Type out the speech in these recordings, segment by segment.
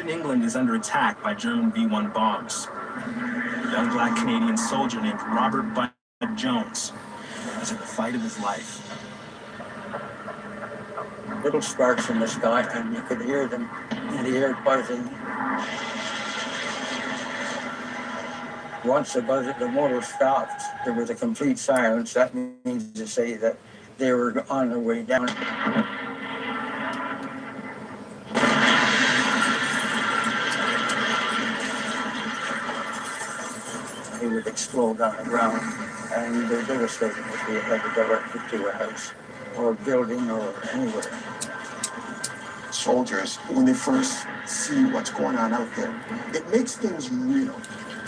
Northern England is under attack by German V-1 bombs. A young black Canadian soldier named Robert Bud Jones is in the fight of his life. Little sparks in the sky, and you could hear them in the air buzzing. Once the motor stopped, there was a complete silence. That means to say that they were on their way down. They would explode on the ground, and they're devastating if they had to direct it to a house or a building or anywhere. Soldiers, when they first see what's going on out there, it makes things real.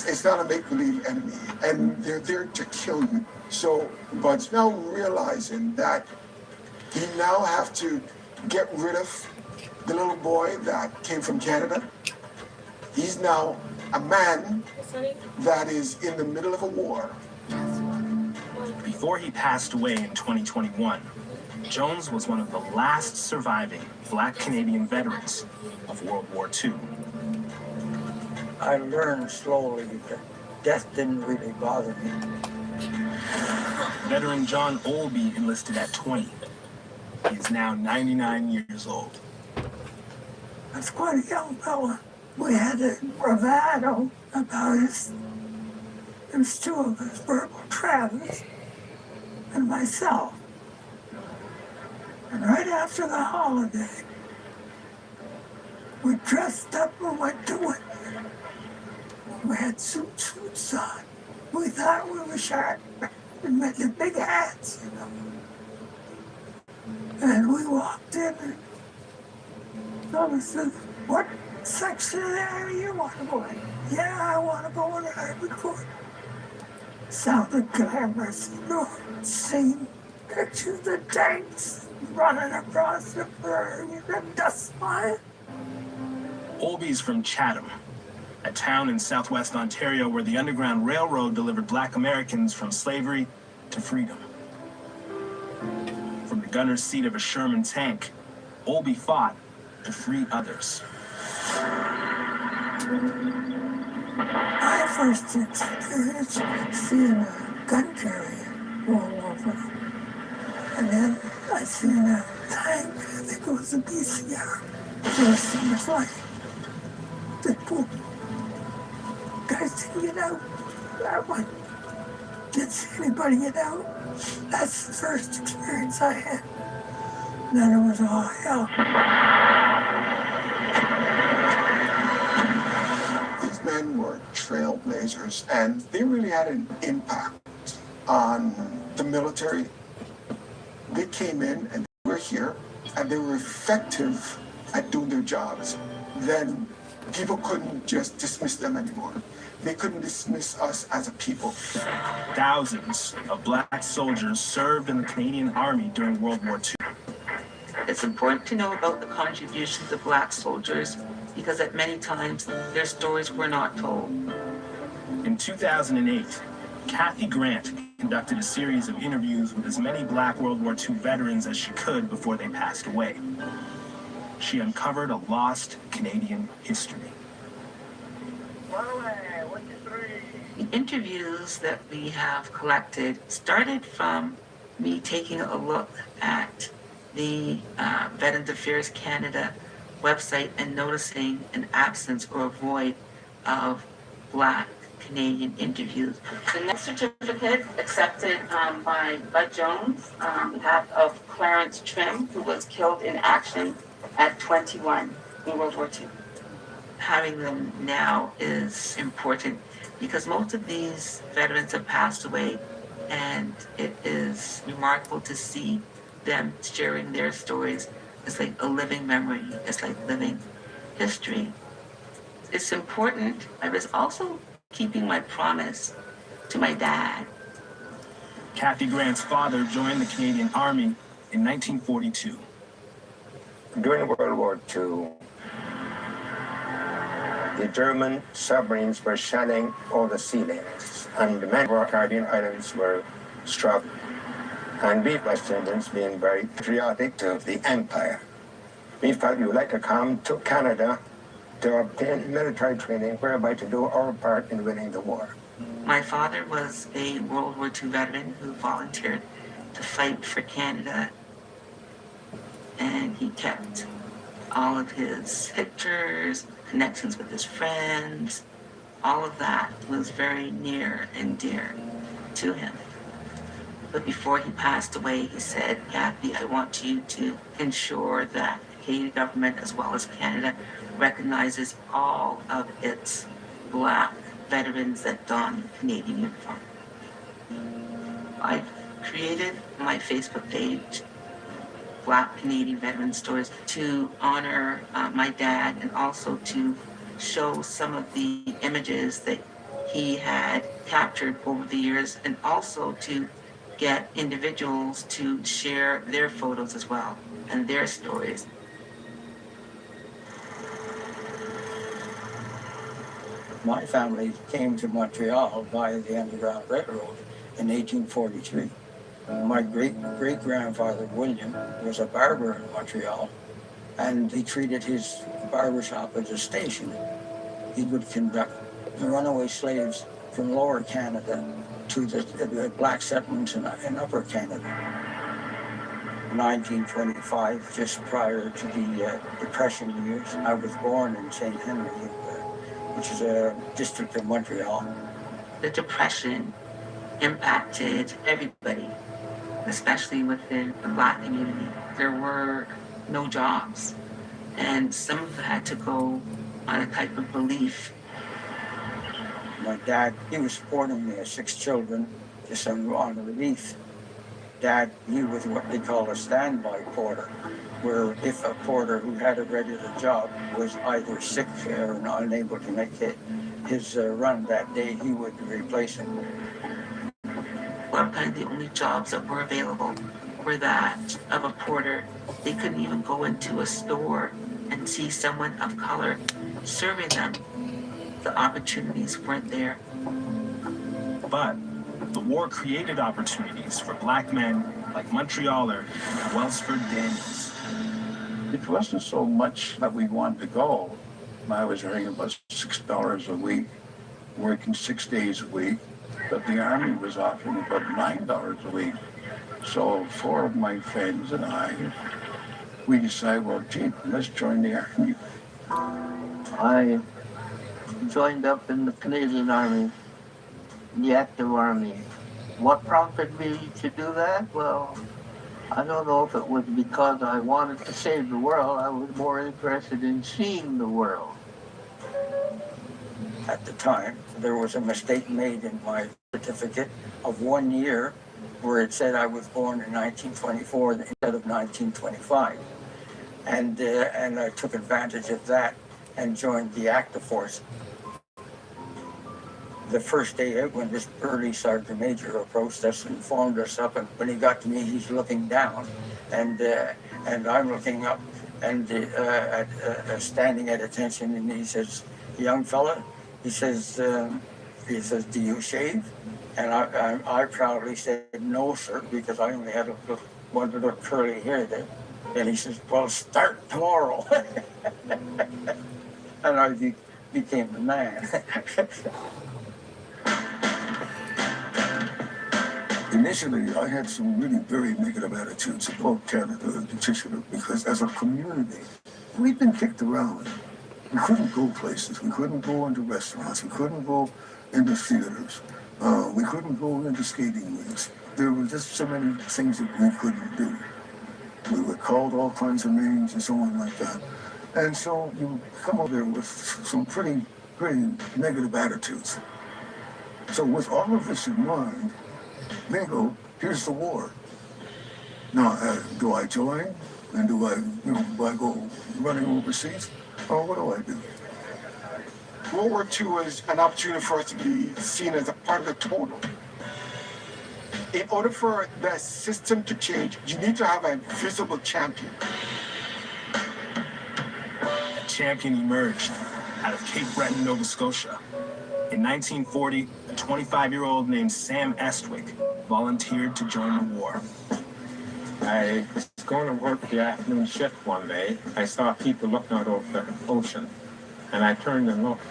It's not a make-believe enemy, and they're there to kill you. So Bud's now realizing that he now have to get rid of the little boy that came from Canada. He's now a man that is in the middle of a war. Before he passed away in 2021, Jones was one of the last surviving black Canadian veterans of World War II. I learned slowly that death didn't really bother me. Veteran John Olby enlisted at 20. He is now 99 years old. I was quite a young fella. We had a bravado about us. There was two of us, Virgil Travis and myself. And right after the holiday, we dressed up and went to winter. We had suits on. We thought we were sharp and made the big hats, you know. And we walked in and someone said, "What section of the army you want to go in?" "Yeah, I want to go in the Army Corps." Sounded glamorous, you know, seeing pictures of tanks running across the prairie, the dust flying. Olby's from Chatham, a town in southwest Ontario where the Underground Railroad delivered black Americans from slavery to freedom. From the gunner's seat of a Sherman tank, Olby fought to free others. My first experience seeing a gun carrier roll over. And then I seen a tank, I think it was a BCR, first in the flight. The poor guys didn't get out. That one didn't see anybody get out. That's the first experience I had. Then it was all hell. These men were trailblazers, and they really had an impact on the military. They came in and they were here, and they were effective at doing their jobs. Then people couldn't just dismiss them anymore. They couldn't dismiss us as a people. Thousands of black soldiers served in the Canadian Army during World War II. It's important to know about the contributions of black soldiers because at many times their stories were not told. In 2008, Kathy Grant conducted a series of interviews with as many black World War II veterans as she could before they passed away. She uncovered a lost Canadian history. The interviews that we have collected started from me taking a look at the Veterans Affairs Canada website and noticing an absence or a void of black Canadian interviews. The next certificate accepted by Bud Jones on behalf of Clarence Trim, who was killed in action at 21 in World War II. Having them now is important because most of these veterans have passed away, and it is remarkable to see them sharing their stories. It's like a living memory. It's like living history. It's important. I was also keeping my promise to my dad. Kathy Grant's father joined the Canadian Army in 1942. During World War II, the German submarines were shelling all the sea lanes, and the men of our Caribbean islands were struck. And we West Indians, being very patriotic to the empire, we felt we would like to come to Canada to obtain military training whereby to do our part in winning the war. My father was a World War II veteran who volunteered to fight for Canada, and he kept all of his pictures, connections with his friends, all of that was very near and dear to him. But before he passed away, he said, Kathy, I want you to ensure that the Canadian government, as well as Canada, recognizes all of its Black veterans that don Canadian uniform. I created my Facebook page, Black Canadian Veteran Stories, to honor my dad and also to show some of the images that he had captured over the years, and also to get individuals to share their photos as well and their stories. My family came to Montreal via the Underground Railroad in 1843. My great-grandfather, William, was a barber in Montreal, and he treated his barber shop as a station. He would conduct runaway slaves from Lower Canada to the black settlements in Upper Canada. 1925, just prior to the Depression years, I was born in St. Henry, which is a district of Montreal. The Depression impacted everybody, especially within the Black community. There were no jobs, and some of it had to go on a type of belief. My dad, he was supporting me as 6 children, just on relief. Dad, he was what they call a standby porter, where if a porter who had a regular job was either sick or unable to make his run that day, he would replace him. Sometimes the only jobs that were available were that of a porter. They couldn't even go into a store and see someone of color serving them. The opportunities weren't there. But the war created opportunities for Black men like Montrealer Wellsford Daniels. It wasn't so much that we wanted to go. I was earning about $6 a week, working 6 days a week, but the Army was offering about $9 a week. So 4 of my friends and I, we decided, well, gee, let's join the Army. I joined up in the Canadian Army, the active Army. What prompted me to do that? Well, I don't know if it was because I wanted to save the world. I was more interested in seeing the world. At the time, there was a mistake made in my certificate of 1 year where it said I was born in 1924 instead of 1925. And I took advantage of that and joined the active force. The first day out, when this burly sergeant major approached us and formed us up, and when he got to me, he's looking down, and I'm looking up, and standing at attention, and he says, "Young fella," he says, "Do you shave?" And I proudly said, "No, sir," because I only had one little curly hair there. And he says, "Well, start tomorrow." And I became the man. Initially, I had some really very negative attitudes about Canada in particular, because as a community, we'd been kicked around. We couldn't go places. We couldn't go into restaurants. We couldn't go into theaters. We couldn't go into skating rinks. There were just so many things that we couldn't do. We were called all kinds of names and so on like that. And so you come over there with some pretty negative attitudes. So with all of this in mind, bingo, here's the war. Now, do I join? And do I go running overseas? Or what do I do? World War II was an opportunity for us to be seen as a part of the total. In order for the system to change, you need to have a visible champion. A champion emerged out of Cape Breton, Nova Scotia. In 1940, a 25-year-old named Sam Estwick volunteered to join the war. I was going to work the afternoon shift one day. I saw people looking out over the ocean. and I turned and looked.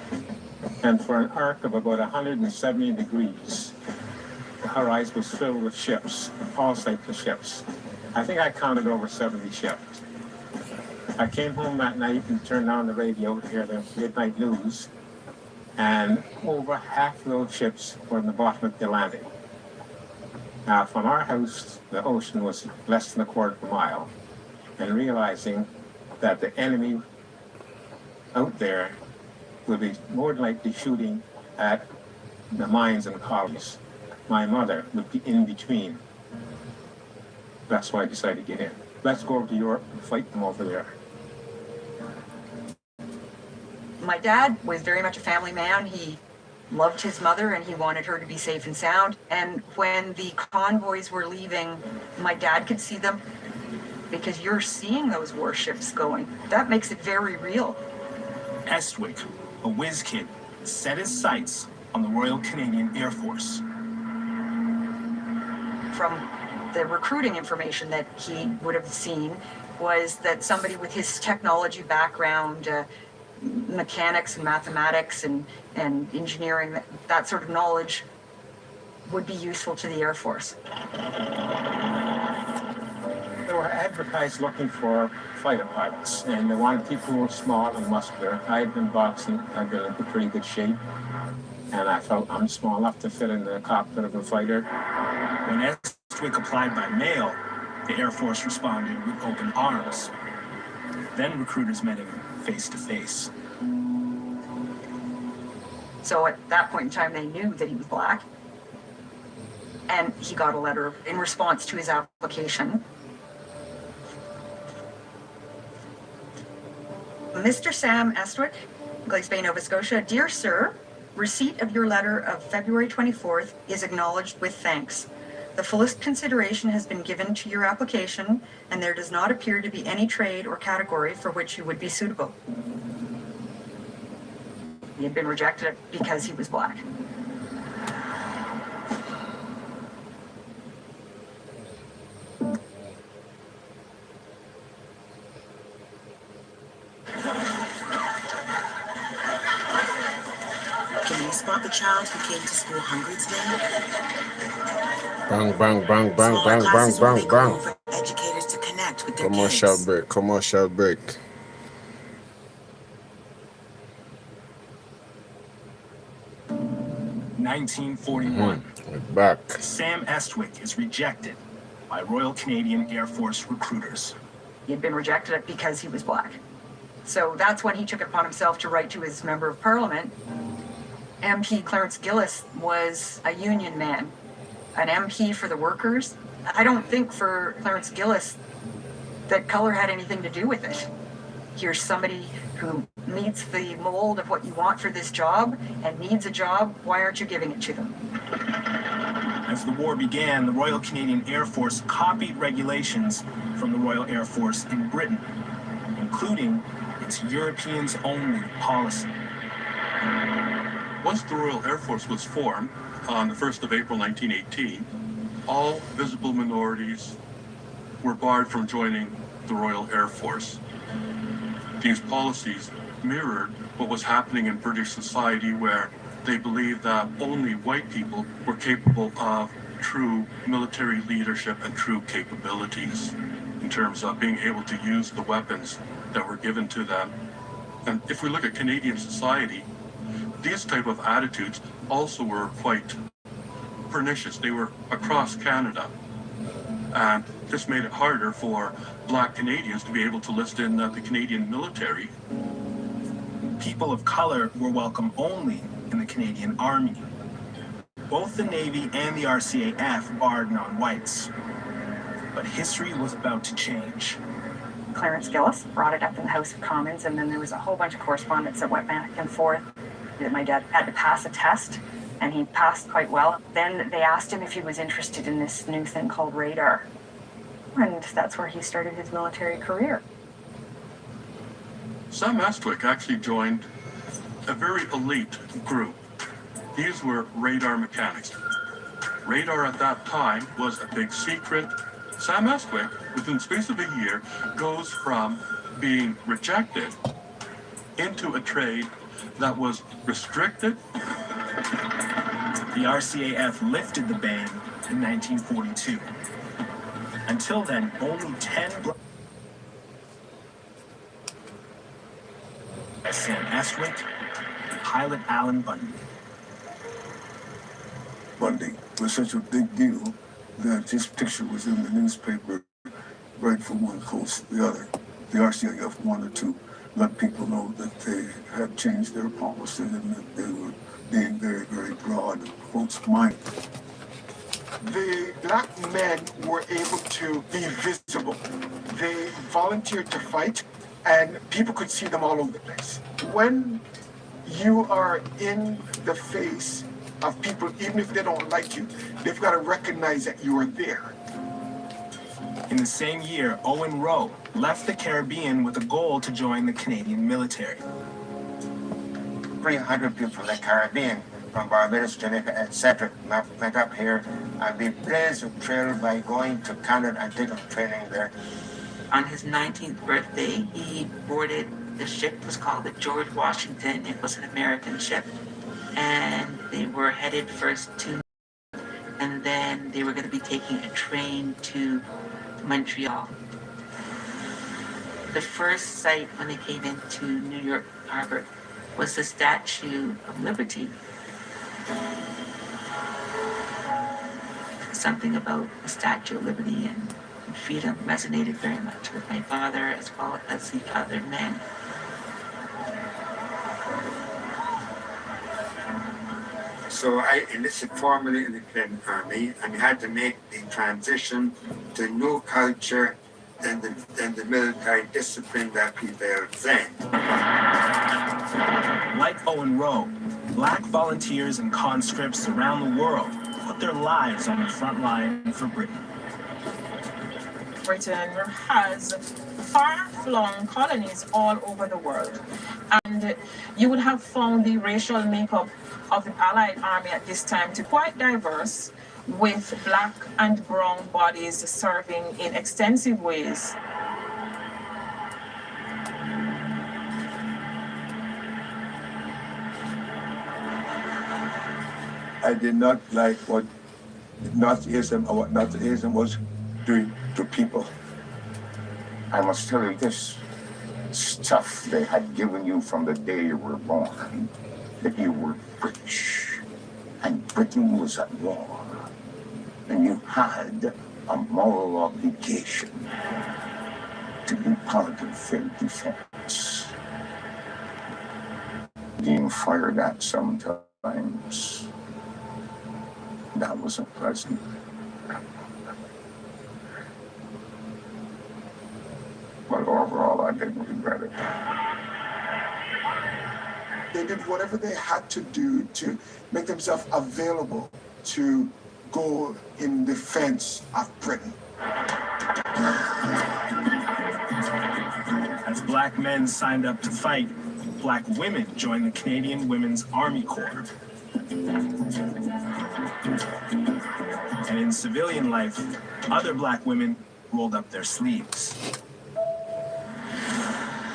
And for an arc of about 170 degrees, the horizon was filled with ships, all types of ships. I think I counted over 70 ships. I came home that night and turned on the radio to hear the midnight news, and over half of those ships were in the bottom of the Atlantic. Now, from our house, the ocean was less than a quarter of a mile, and realizing that the enemy out there would be more than likely shooting at the mines and colonies, my mother would be in between. That's why I decided to get in. Let's go over to Europe and fight them over there. My dad was very much a family man. He loved his mother and he wanted her to be safe and sound. And when the convoys were leaving, my dad could see them because you're seeing those warships going. That makes it very real. Estwick, a whiz kid, set his sights on the Royal Canadian Air Force. From the recruiting information that he would have seen was that somebody with his technology background, mechanics and mathematics and engineering, that sort of knowledge would be useful to the Air Force. They were advertised looking for fighter pilots, and they wanted people who were small and muscular. I had been boxing, I'd been in pretty good shape, and I felt I'm small enough to fit in the cockpit of a fighter. When Estwick applied by mail, the Air Force responded with open arms. Then recruiters met him face to face. So at that point in time, they knew that he was black, and he got a letter in response to his application. Mr. Sam Estwick, Glace Bay, Nova Scotia. Dear Sir, receipt of your letter of February 24th is acknowledged with thanks. The fullest consideration has been given to your application, and there does not appear to be any trade or category for which you would be suitable. He had been rejected because he was black. Can you spot the child who came to school hungry today? Bang, bang, bang, bang, Smaller bang, bang, classes will bang, make room bang. for educators to connect with their Come on, kids. shout break. Come on, shout break. Mm-hmm. 1941. We're back. Sam Estwick is rejected by Royal Canadian Air Force recruiters. He had been rejected because he was black. So that's when he took it upon himself to write to his member of parliament. MP Clarence Gillis was a union man, an MP for the workers. I don't think for Clarence Gillis that color had anything to do with it. Here's somebody who meets the mold of what you want for this job and needs a job. Why aren't you giving it to them? As the war began, the Royal Canadian Air Force copied regulations from the Royal Air Force in Britain, including its Europeans-only policy. Once the Royal Air Force was formed on the 1st of April 1918, all visible minorities were barred from joining the Royal Air Force. These policies mirrored what was happening in British society, where they believed that only white people were capable of true military leadership and true capabilities in terms of being able to use the weapons that were given to them. And if we look at Canadian society, these type of attitudes also were quite pernicious. They were across Canada. And this made it harder for Black Canadians to be able to list in the Canadian military. People of color were welcome only in the Canadian Army. Both the Navy and the RCAF barred non-whites. But history was about to change. Clarence Gillis brought it up in the House of Commons, and then there was a whole bunch of correspondence that went back and forth. My dad had to pass a test, and he passed quite well. Then they asked him if he was interested in this new thing called radar. And that's where he started his military career. Sam Estwick actually joined a very elite group. These were radar mechanics. Radar at that time was a big secret. Sam Estwick, within the space of a year, goes from being rejected into a trade that was restricted. The RCAF lifted the ban in 1942. Until then, only 10 Sam Estwick and pilot Alan Bundy. Bundy was such a big deal that his picture was in the newspaper right from one coast to the other. The RCAF wanted to let people know that they had changed their policy and that they were being very, very broad, quotes-minded. The black men were able to be visible. They volunteered to fight, and people could see them all over the place. When you are in the face of people, even if they don't like you, they've got to recognize that you are there. In the same year, Owen Roe left the Caribbean with a goal to join the Canadian military. 300 people from the Caribbean, from Barbados, Jamaica, etc. went up here and be blazed with trail by going to Canada and taking training there. On his 19th birthday, he boarded the ship. It was called the George Washington. It was an American ship. And they were headed first to, and then they were going to be taking a train to Montreal. The first sight when they came into New York Harbor was the Statue of Liberty. Something about the Statue of Liberty and freedom resonated very much with my father as well as the other men. So I enlisted formally in the Canadian Army and had to make the transition to new culture and the military discipline that prevailed then. Like Owen Roe, black volunteers and conscripts around the world put their lives on the front line for Britain. Britain has far-flung colonies all over the world, and you would have found the racial makeup of the Allied Army at this time to quite diverse, with black and brown bodies serving in extensive ways. I did not like what Nazism or what Nazism was doing to people. I must tell you this stuff they had given you from the day you were born, that you were British, and Britain was at war, and you had a moral obligation to be part of their defense. Being fired at sometimes, that wasn't pleasant. But overall, I didn't regret it. They did whatever they had to do to make themselves available to go in defense of Britain. As black men signed up to fight, black women joined the Canadian Women's Army Corps. And in civilian life, other black women rolled up their sleeves.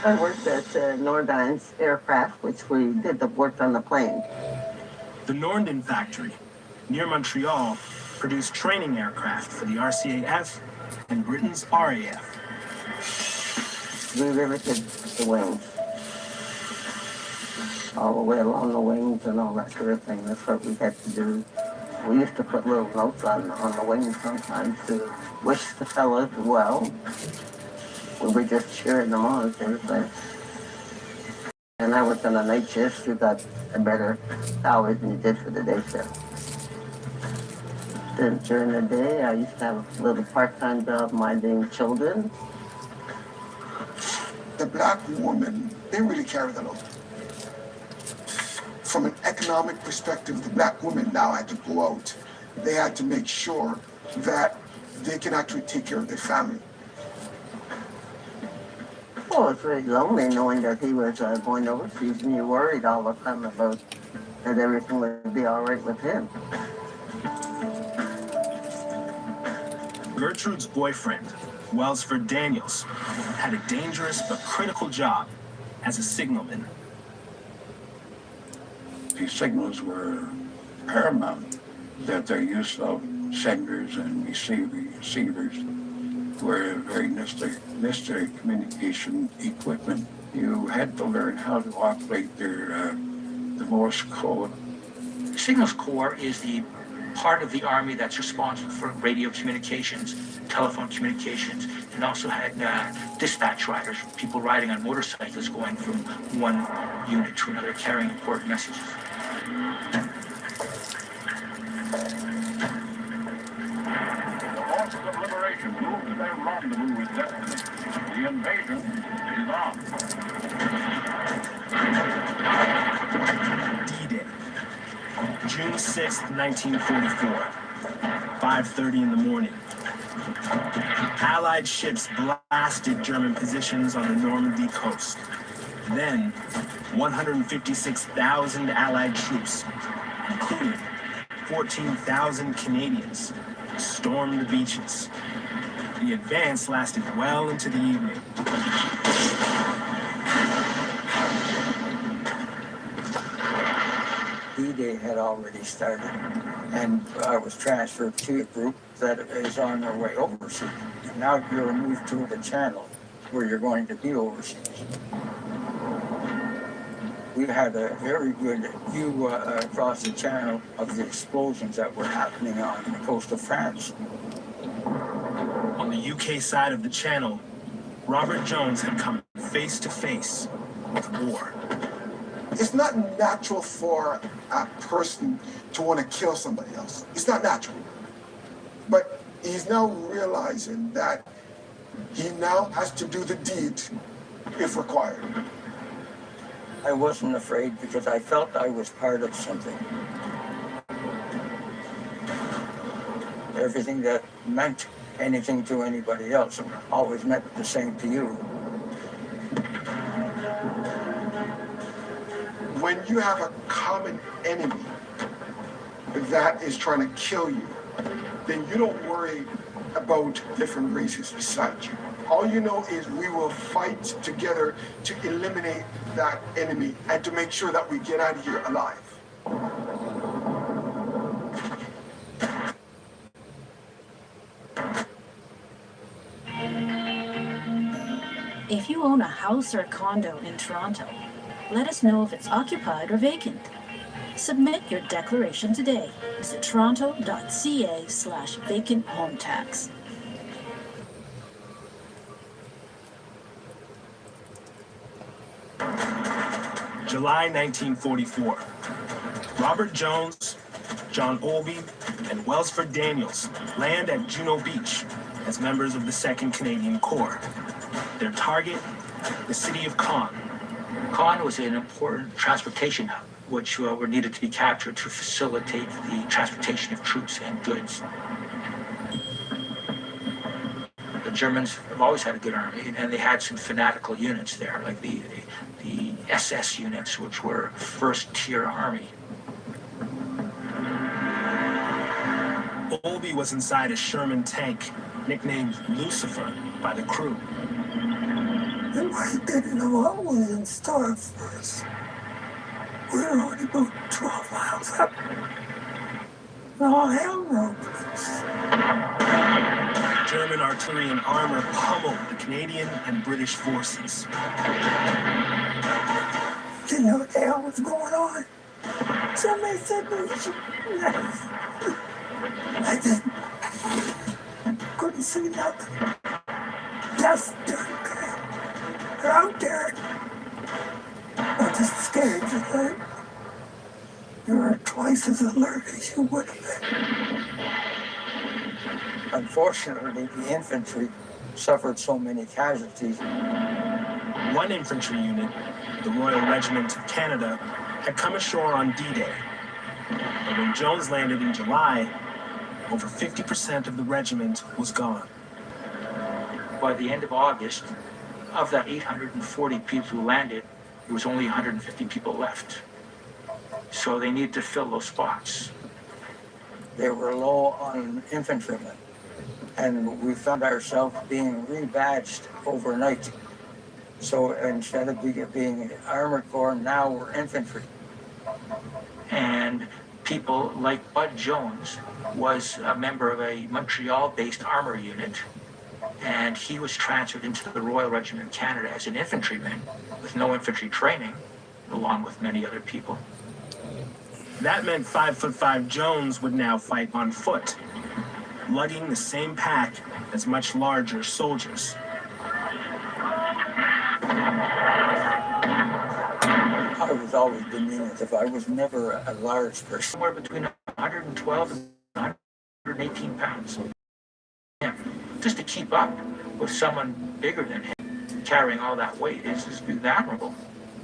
I worked at Nordine's Aircraft, which we did the work on the plane. The Norndon factory, near Montreal, produced training aircraft for the RCAF and Britain's RAF. We riveted the wings, all the way along the wings and all that sort of thing. That's what we had to do. We used to put little notes on the wings sometimes to wish the fellows well. We were just cheering them on, sort of thing. And I worked on a night shift. You got a better hours than you did for the day shift. Then during the day, I used to have a little part-time job minding children. The black woman, they really carried the load. From an economic perspective, the black women now had to go out. They had to make sure that they can actually take care of their family. Well, it's very lonely knowing that he was going overseas, and you worried all the time about that everything would be all right with him. Gertrude's boyfriend, Wellsford Daniels, had a dangerous but critical job as a signalman. the signals were paramount, that their use of senders and receivers were very necessary communication equipment. You had to learn how to operate the Morse code. Signals Corps is the part of the Army that's responsible for radio communications, telephone communications, and also had dispatch riders, people riding on motorcycles going from one unit to another carrying important messages. The forces of liberation move to their rendezvous with destiny. The invasion is on. D-Day, June 6th, 1944, 5:30 in the morning. Allied ships blasted German positions on the Normandy coast. Then, 156,000 Allied troops, including 14,000 Canadians, stormed the beaches. The advance lasted well into the evening. D-Day had already started, and I was transferred to a group that is on their way overseas. And now you're moved to the channel where you're going to be overseas. We had a very good view across the channel of the explosions that were happening on the coast of France. On the UK side of the channel, Robert Jones had come face to face with war. It's not natural for a person to want to kill somebody else. It's not natural. But he's now realizing that he now has to do the deed if required. I wasn't afraid because I felt I was part of something. Everything that meant anything to anybody else always meant the same to you. When you have a common enemy that is trying to kill you, then you don't worry about different races beside you. All you know is we will fight together to eliminate that enemy and to make sure that we get out of here alive. If you own a house or a condo in Toronto, let us know if it's occupied or vacant. Submit your declaration today. Visit toronto.ca/vacant home tax. July 1944. Robert Jones, John Olby, and Welsford Daniels land at Juno Beach as members of the 2nd Canadian Corps. Their target, the city of Caen. Caen was an important transportation hub, which were needed to be captured to facilitate the transportation of troops and goods. The Germans have always had a good army, and they had some fanatical units there, like the SS units, which were first-tier army. Olby was inside a Sherman tank, nicknamed Lucifer by the crew. And we didn't know what was in store for us. We were only about 12 miles up. And all hell broke loose. German artillery and armor pummeled the Canadian and British forces. Didn't know what the hell was going on. Somebody said we should. I just couldn't see nothing. Just they're out there. I'm just scared to think you were twice as alert as you would have been. Unfortunately, the infantry suffered so many casualties. One infantry unit, the Royal Regiment of Canada, had come ashore on D-Day. But when Jones landed in July, over 50% of the regiment was gone. By the end of August, of that 840 people who landed, there was only 150 people left. So they needed to fill those spots. They were low on infantrymen, and we found ourselves being rebadged overnight. So instead of being Armored Corps, now we're infantry. And people like Bud Jones was a member of a Montreal-based armor unit, and he was transferred into the Royal Regiment of Canada as an infantryman with no infantry training, along with many other people. That meant 5'5" Jones would now fight on foot, lugging the same pack as much larger soldiers. I was always diminutive. I was never a large person. Somewhere between 112 and 118 pounds. Yeah. Just to keep up with someone bigger than him, carrying all that weight is admirable.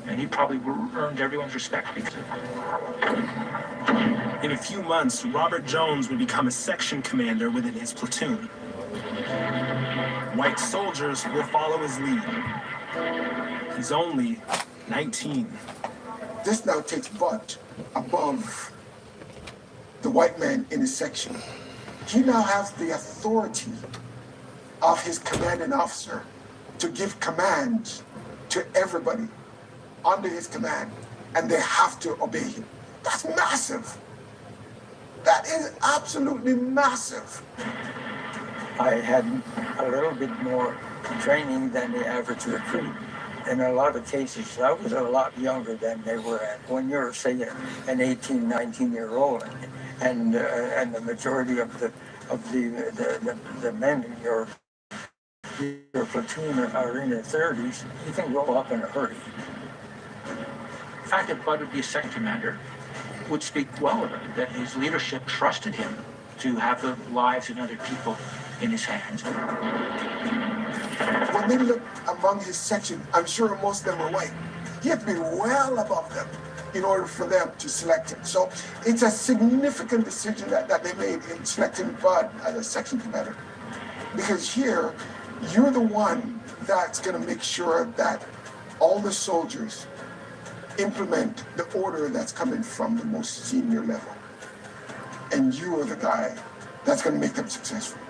And he probably earned everyone's respect because of it. In a few months, Robert Jones would become a section commander within his platoon. White soldiers will follow his lead. He's only 19. This now takes Bud above the white man in his section. He now has the authority of his commanding officer to give commands to everybody under his command, and they have to obey him. That's massive. That is absolutely massive. I had a little bit more training than the average recruit. In a lot of cases, I was a lot younger than they were at. When you're, say, an 18, 19-year-old, and the majority of the men in your platoon are in their 30s, you can grow up in a hurry. The fact that Bud would be a second commander would speak well of him, that his leadership trusted him to have the lives of other people in his hands. When they looked among his section, I'm sure most of them were white. He had to be well above them in order for them to select him. So it's a significant decision that they made in selecting Bud as a section commander. Because here, you're the one that's going to make sure that all the soldiers implement the order that's coming from the most senior level. And you are the guy that's going to make them successful.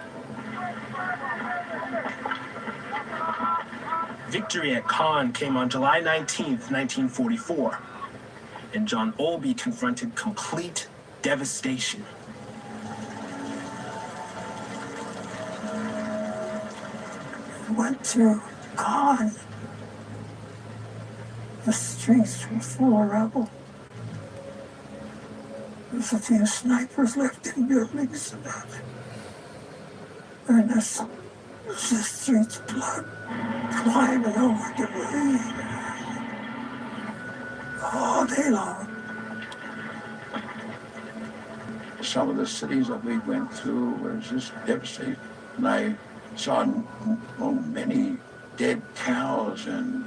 Victory at Caen came on July 19th, 1944, and John Olby confronted complete devastation. Went to Caen. The streets were full of rubble. There's a few snipers left in buildings. And the streets blood climbing over debris all day long. Some of the cities that we went through were just devastating. And I saw many dead cows and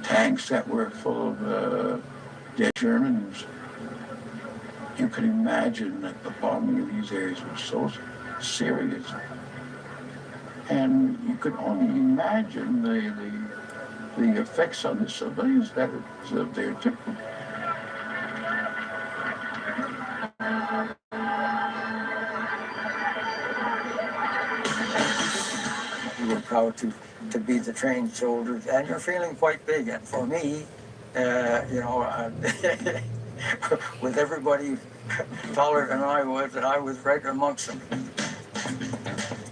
tanks that were full of dead Germans. You could imagine that the bombing of these areas was so serious. And you could only imagine the effects on the civilians that they took. You were proud to be the trained soldiers, and you're feeling quite big. And for me, with everybody taller than I was right amongst them.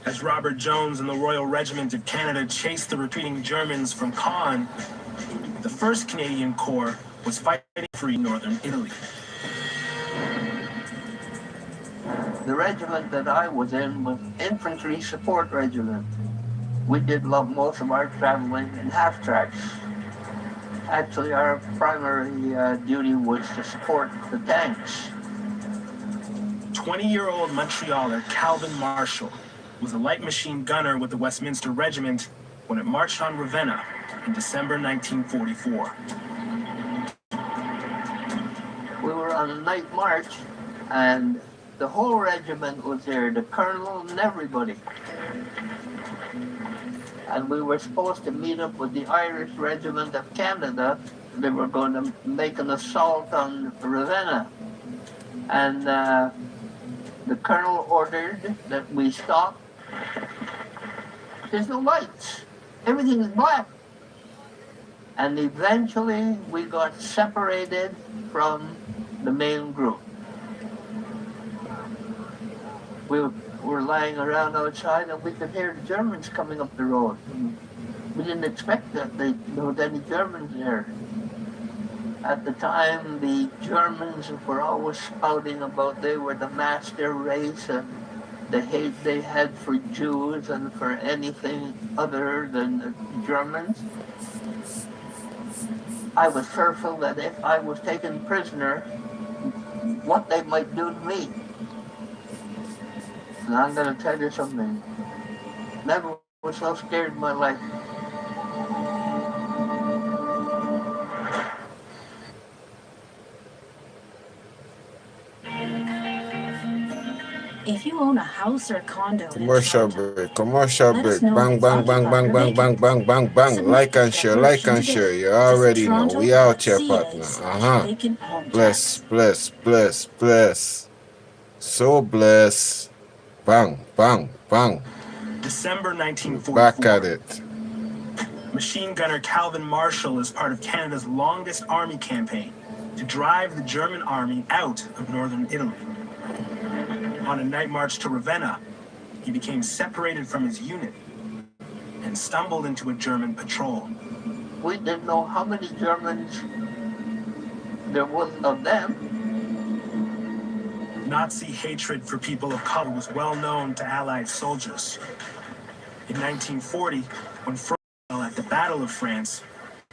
As Robert Jones and the Royal Regiment of Canada chased the retreating Germans from Caen, the 1st Canadian Corps was fighting for northern Italy. The regiment that I was in was Infantry Support Regiment. We did most of our traveling in half-tracks. Actually, our primary duty was to support the tanks. 20-year-old Montrealer Calvin Marshall was a light machine gunner with the Westminster Regiment when it marched on Ravenna in December 1944. We were on a night march, and the whole regiment was there, the colonel and everybody. And we were supposed to meet up with the Irish Regiment of Canada. They were going to make an assault on Ravenna. And the colonel ordered that we stop. There's no lights. Everything is black. And eventually we got separated from the main group. We were lying around outside and we could hear the Germans coming up the road. We didn't expect that there was any Germans there. At the time, the Germans were always spouting about they were the master race and the hate they had for Jews and for anything other than the Germans. I was fearful that if I was taken prisoner, what they might do to me. And I'm going to tell you something. Never was so scared in my life. If you own a house or condo Commercial in Toronto, break. Commercial let break. us know Bang, if it's bang, bang, occupied bang, or bang, bang, vacant. bang, bang, bang. Submit Like and your share, like declaration and share. today. You already know. We out here, partner. Toronto.ca/vacant home Bless, tax. bless, bless, bless. So bless. Bang, bang, bang. December Back 1944. at it. Machine gunner Calvin Marshall is part of Canada's longest army campaign to drive the German army out of northern Italy. On a night march to Ravenna, he became separated from his unit and stumbled into a German patrol. We didn't know how many Germans there was of them. Nazi hatred for people of color was well known to Allied soldiers. In 1940, when France fell at the Battle of France,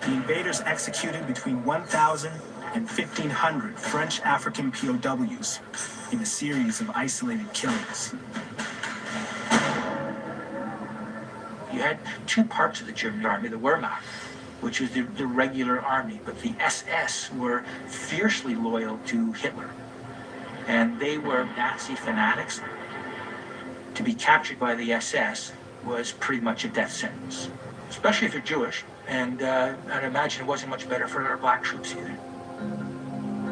the invaders executed between 1,000 and 1,500 French African POWs in a series of isolated killings. You had two parts of the German army, the Wehrmacht, which was the regular army, but the SS were fiercely loyal to Hitler. And they were Nazi fanatics. To be captured by the SS was pretty much a death sentence, especially if you're Jewish. And I'd imagine it wasn't much better for our black troops either.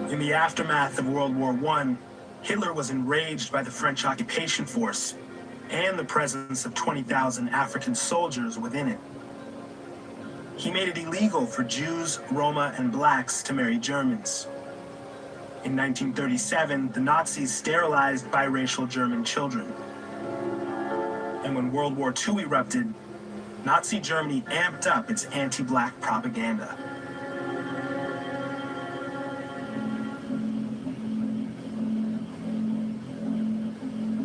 In the aftermath of World War I, Hitler was enraged by the French occupation force and the presence of 20,000 African soldiers within it. He made it illegal for Jews, Roma, and blacks to marry Germans. In 1937, the Nazis sterilized biracial German children. And when World War II erupted, Nazi Germany amped up its anti-black propaganda.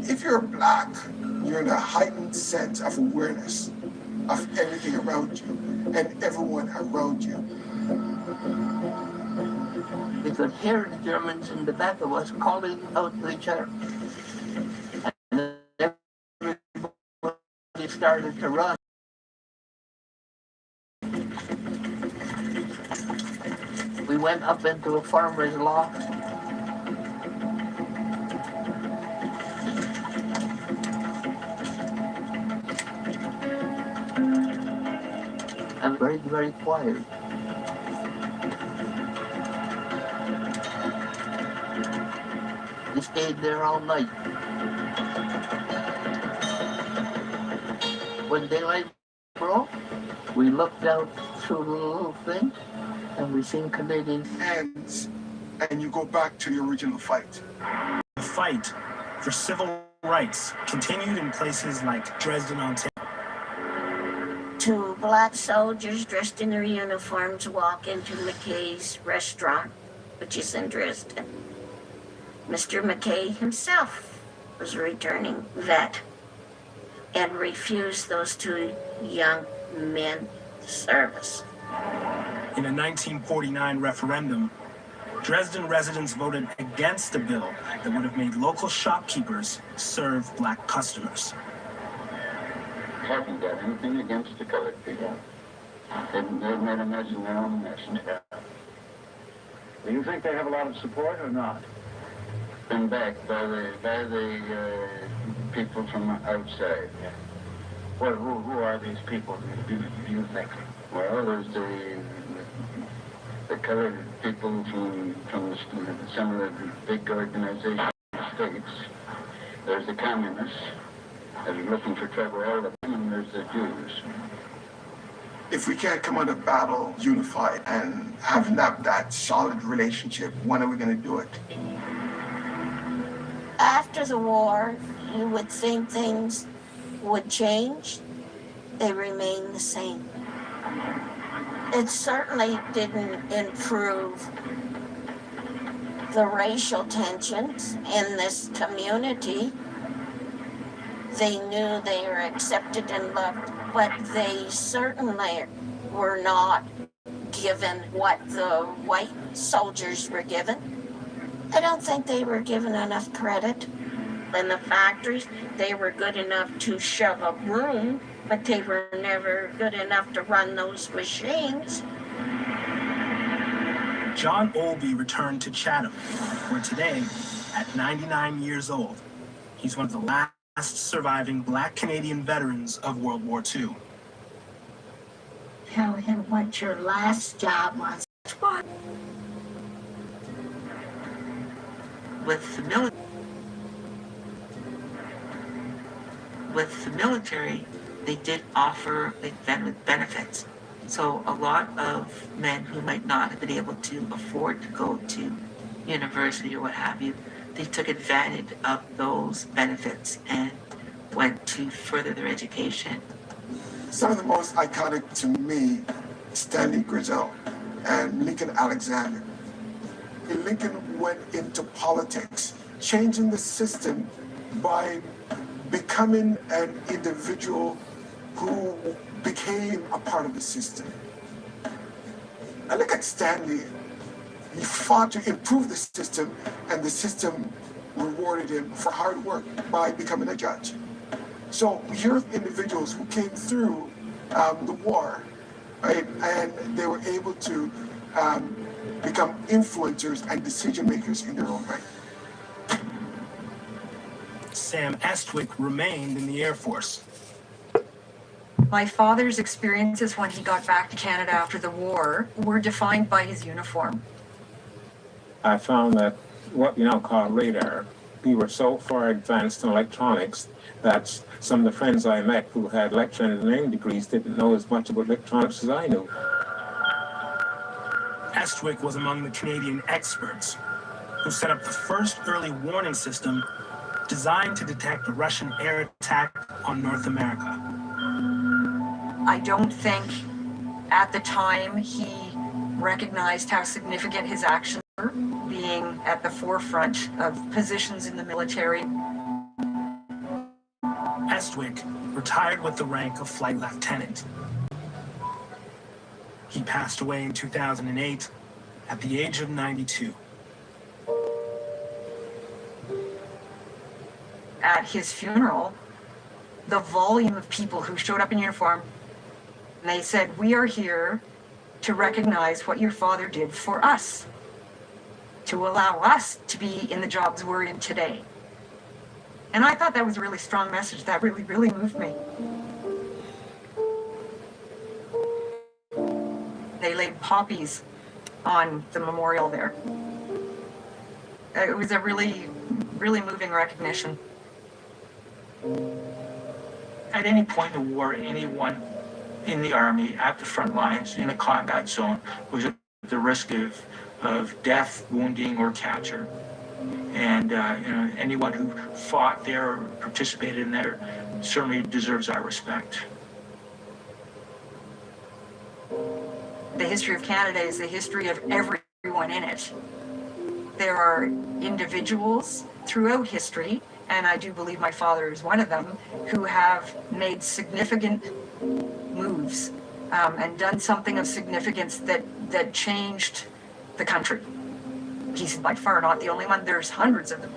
If you're black, you're in a heightened sense of awareness of everything around you and everyone around you. We could hear the Germans in the back of us calling out to each other. And everybody started to run. We went up into a farmer's loft. And very, very quiet. We stayed there all night. When daylight broke, we looked out through the little thing and we seen Canadians. And you go back to the original fight. The fight for civil rights continued in places like Dresden, Ontario. Two black soldiers dressed in their uniforms walk into McKay's restaurant, which is in Dresden. Mr. McKay himself was a returning vet and refused those two young men service. In a 1949 referendum, Dresden residents voted against a bill that would have made local shopkeepers serve black customers. I haven't got anything against the colored people. They've made a mess in their own mess. Do you think they have a lot of support or not? Been backed by the people from outside. Well, who are these people, do you think? Well, there's the colored people from some of the big organizations in the States. There's the communists that are looking for trouble, all of them, and there's the Jews. If we can't come out of battle unified and having that solid relationship, when are we going to do it? After the war, you would think things would change. They remain the same. It certainly didn't improve the racial tensions in this community. They knew they were accepted and loved, but they certainly were not given what the white soldiers were given. I don't think they were given enough credit. In the factories, they were good enough to shove a broom, but they were never good enough to run those machines. John Olby returned to Chatham, where today, at 99 years old, he's one of the last surviving Black Canadian veterans of World War II. Tell him what your last job was. With the military, they did offer benefits. So a lot of men who might not have been able to afford to go to university or what have you, they took advantage of those benefits and went to further their education. Some of the most iconic to me, Stanley Grizzell and Lincoln Alexander. Lincoln went into politics, changing the system by becoming an individual who became a part of the system. I look at Stanley. He fought to improve the system, and the system rewarded him for hard work by becoming a judge. So you're individuals who came through the war, right, and they were able to become influencers and decision makers in their own right. Sam Estwick remained in the Air Force. My father's experiences when he got back to Canada after the war were defined by his uniform. I found that what we now call radar, we were so far advanced in electronics that some of the friends I met who had electrical engineering degrees didn't know as much about electronics as I knew. Estwick was among the Canadian experts who set up the first early warning system designed to detect a Russian air attack on North America. I don't think at the time he recognized how significant his actions were, being at the forefront of positions in the military. Estwick retired with the rank of flight lieutenant. He passed away in 2008 at the age of 92. At his funeral, the volume of people who showed up in uniform, and they said, "We are here to recognize what your father did for us, to allow us to be in the jobs we're in today." And I thought that was a really strong message. That really, really moved me. They laid poppies on the memorial there. It was a really, really moving recognition. At any point in the war, anyone in the Army at the front lines in a combat zone was at the risk of death, wounding, or capture. And anyone who fought there or participated in there certainly deserves our respect. The history of Canada is the history of everyone in it. There are individuals throughout history, and I do believe my father is one of them, who have made significant moves and done something of significance that changed the country. He's by far not the only one. There's hundreds of them.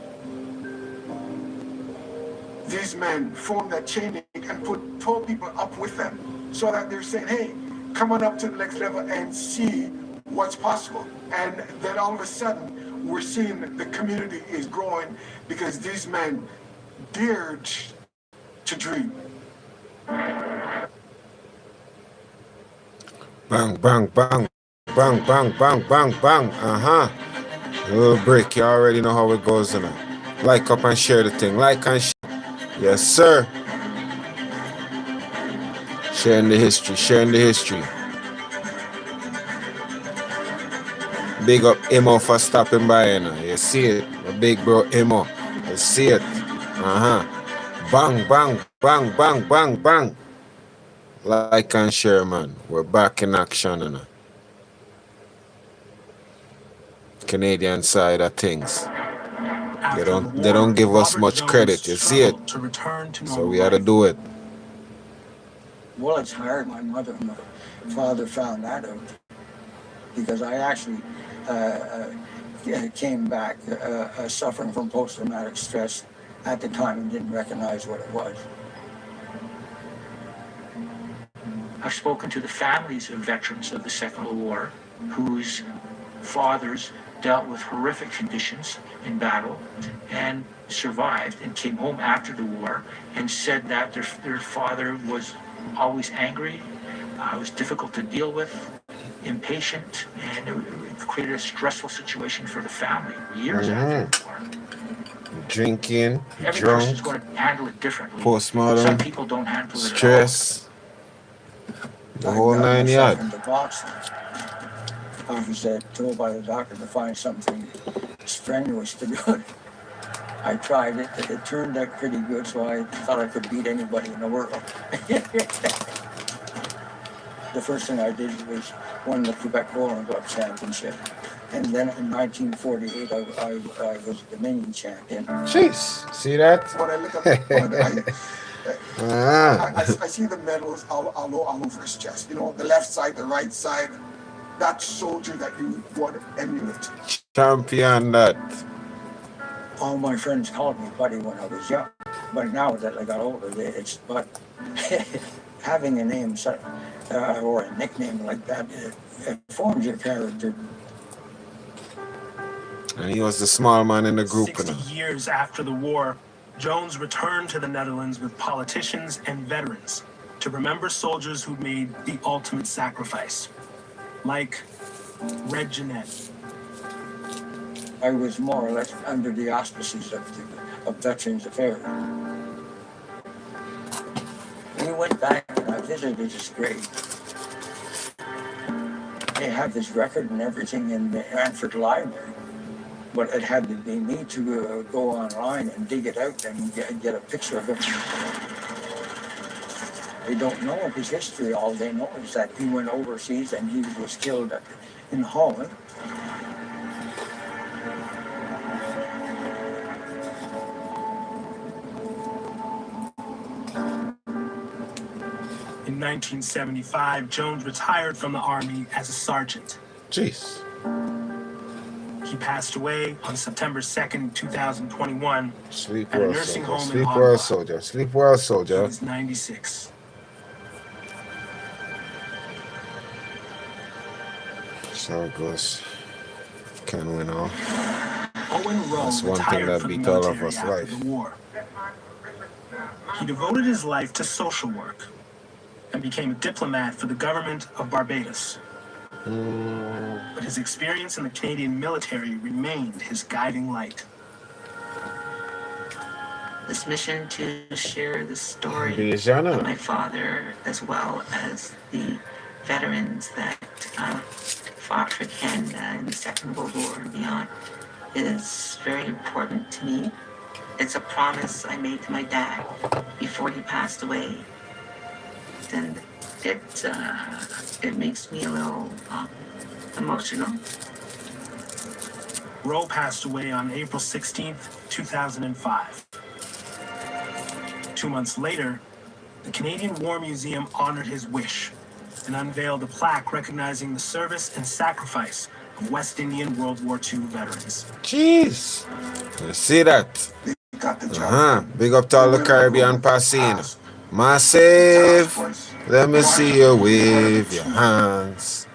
These men formed that chain link and put 12 people up with them so that they're saying, hey, come on up to the next level and see what's possible. And then all of a sudden, we're seeing the community is growing because these men dared to dream. Bang, bang, bang. Bang, bang, bang, bang, bang. Uh-huh. Little break. You already know how it goes, you know. Like up and share the thing. Like and share. Yes, sir. Sharing the history, sharing the history. Big up Emo for stopping by, you know. You see it, my big bro Emo. You see it. Bang, bang, bang, bang, bang, bang. Like and share, man. We're back in action, you know. Canadian side of things. They don't give us much credit. You see it. So we had to do it. Well, it's hard. My mother and my father found that out because I actually came back suffering from post-traumatic stress at the time and didn't recognize what it was. I've spoken to the families of veterans of the Second World War whose fathers dealt with horrific conditions in battle and survived and came home after the war and said that their father was always angry, was difficult to deal with, impatient, and it created a stressful situation for the family years after the war. Drinking, Every drunk, person's going to handle it differently. postmortem, Some people don't handle it stress, the whole 9 yards. I was told by the doctor to find something strenuous to do. I tried it. It turned out pretty good, so I thought I could beat anybody in the world. The first thing I did was won the Quebec Bowling Club Championship. And then in 1948, I was Dominion champion. Jeez, see that? When I look at the I see the medals all over his chest. You know, the left side, the right side. That soldier that you want to emulate. Champion that. All my friends called me Buddy when I was young. But now that I got older, it's Bud. Having a name or a nickname like that, it forms your character. And he was the small man in the group. 60 years after the war, Jones returned to the Netherlands with politicians and veterans to remember soldiers who made the ultimate sacrifice. Like Red Jeanette. I was more or less under the auspices of Veterans Affairs. We went back and I visited his grave. They have this record and everything in the Anford Library, but it had to be me to go online and dig it out and get a picture of him. They don't know his history. All they know is that he went overseas and he was killed in Holland. In 1975, Jones retired from the Army as a sergeant. Jeez. He passed away on September 2nd, 2021 Sleep at a well, nursing soldier. home in Sleep Ottawa. well, soldier. Sleep well, soldier. He was 96. So it goes. Can win all. Owen Rowe That's one thing retired that from the beat all of military us after life. the war. He devoted his life to social work and became a diplomat for the government of Barbados. But his experience in the Canadian military remained his guiding light. This mission to share the story Bijana. of my father, as well as the veterans that fought for Canada in the Second World War and beyond, is very important to me. It's a promise I made to my dad before he passed away, and it makes me a little emotional. Rowe passed away on April 16th, 2005. 2 months later, the Canadian War Museum honored his wish and unveiled a plaque recognizing the service and sacrifice of West Indian World War II veterans. Jeez. You see that? Big up to all the Caribbean passing. Massive. Let me see you wave your hands.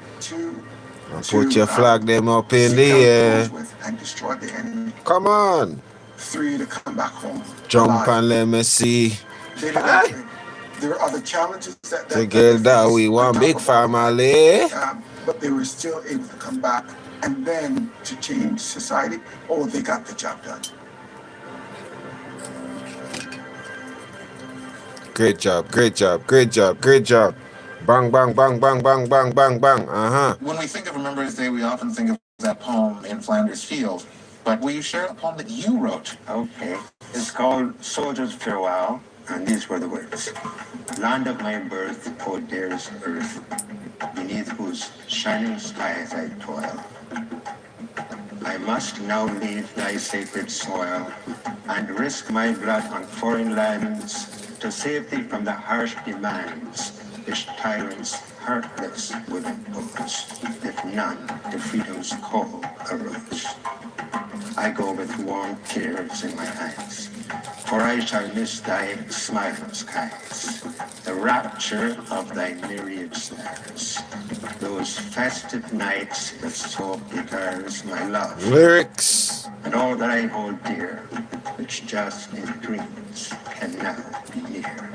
And put your flag them up in the air. And destroy the enemy. Come on. 3 to come back home. Jump and let me see. There are other challenges that Together we one big family. But they were still able to come back and then to change society. Oh, they got the job done. Great job, great job, great job, great job. Bang, bang, bang, bang, bang, bang, bang, bang. Uh-huh. When we think of Remembrance Day, we often think of that poem in Flanders Field. But will you share a poem that you wrote? Okay. It's called Soldier's Farewell, and these were the words. Land of my birth, O dearest earth, beneath whose shining skies I toil. I must now leave thy sacred soil and risk my blood on foreign lands to save thee from the harsh demands which tyrants heartless would impose, if none to freedom's call arose. I go with warm tears in my eyes, for I shall miss thy smiling skies, the rapture of thy myriad stars, those festive nights that so begars my love. Lyrics. And all that I hold dear, which just in dreams can now be near.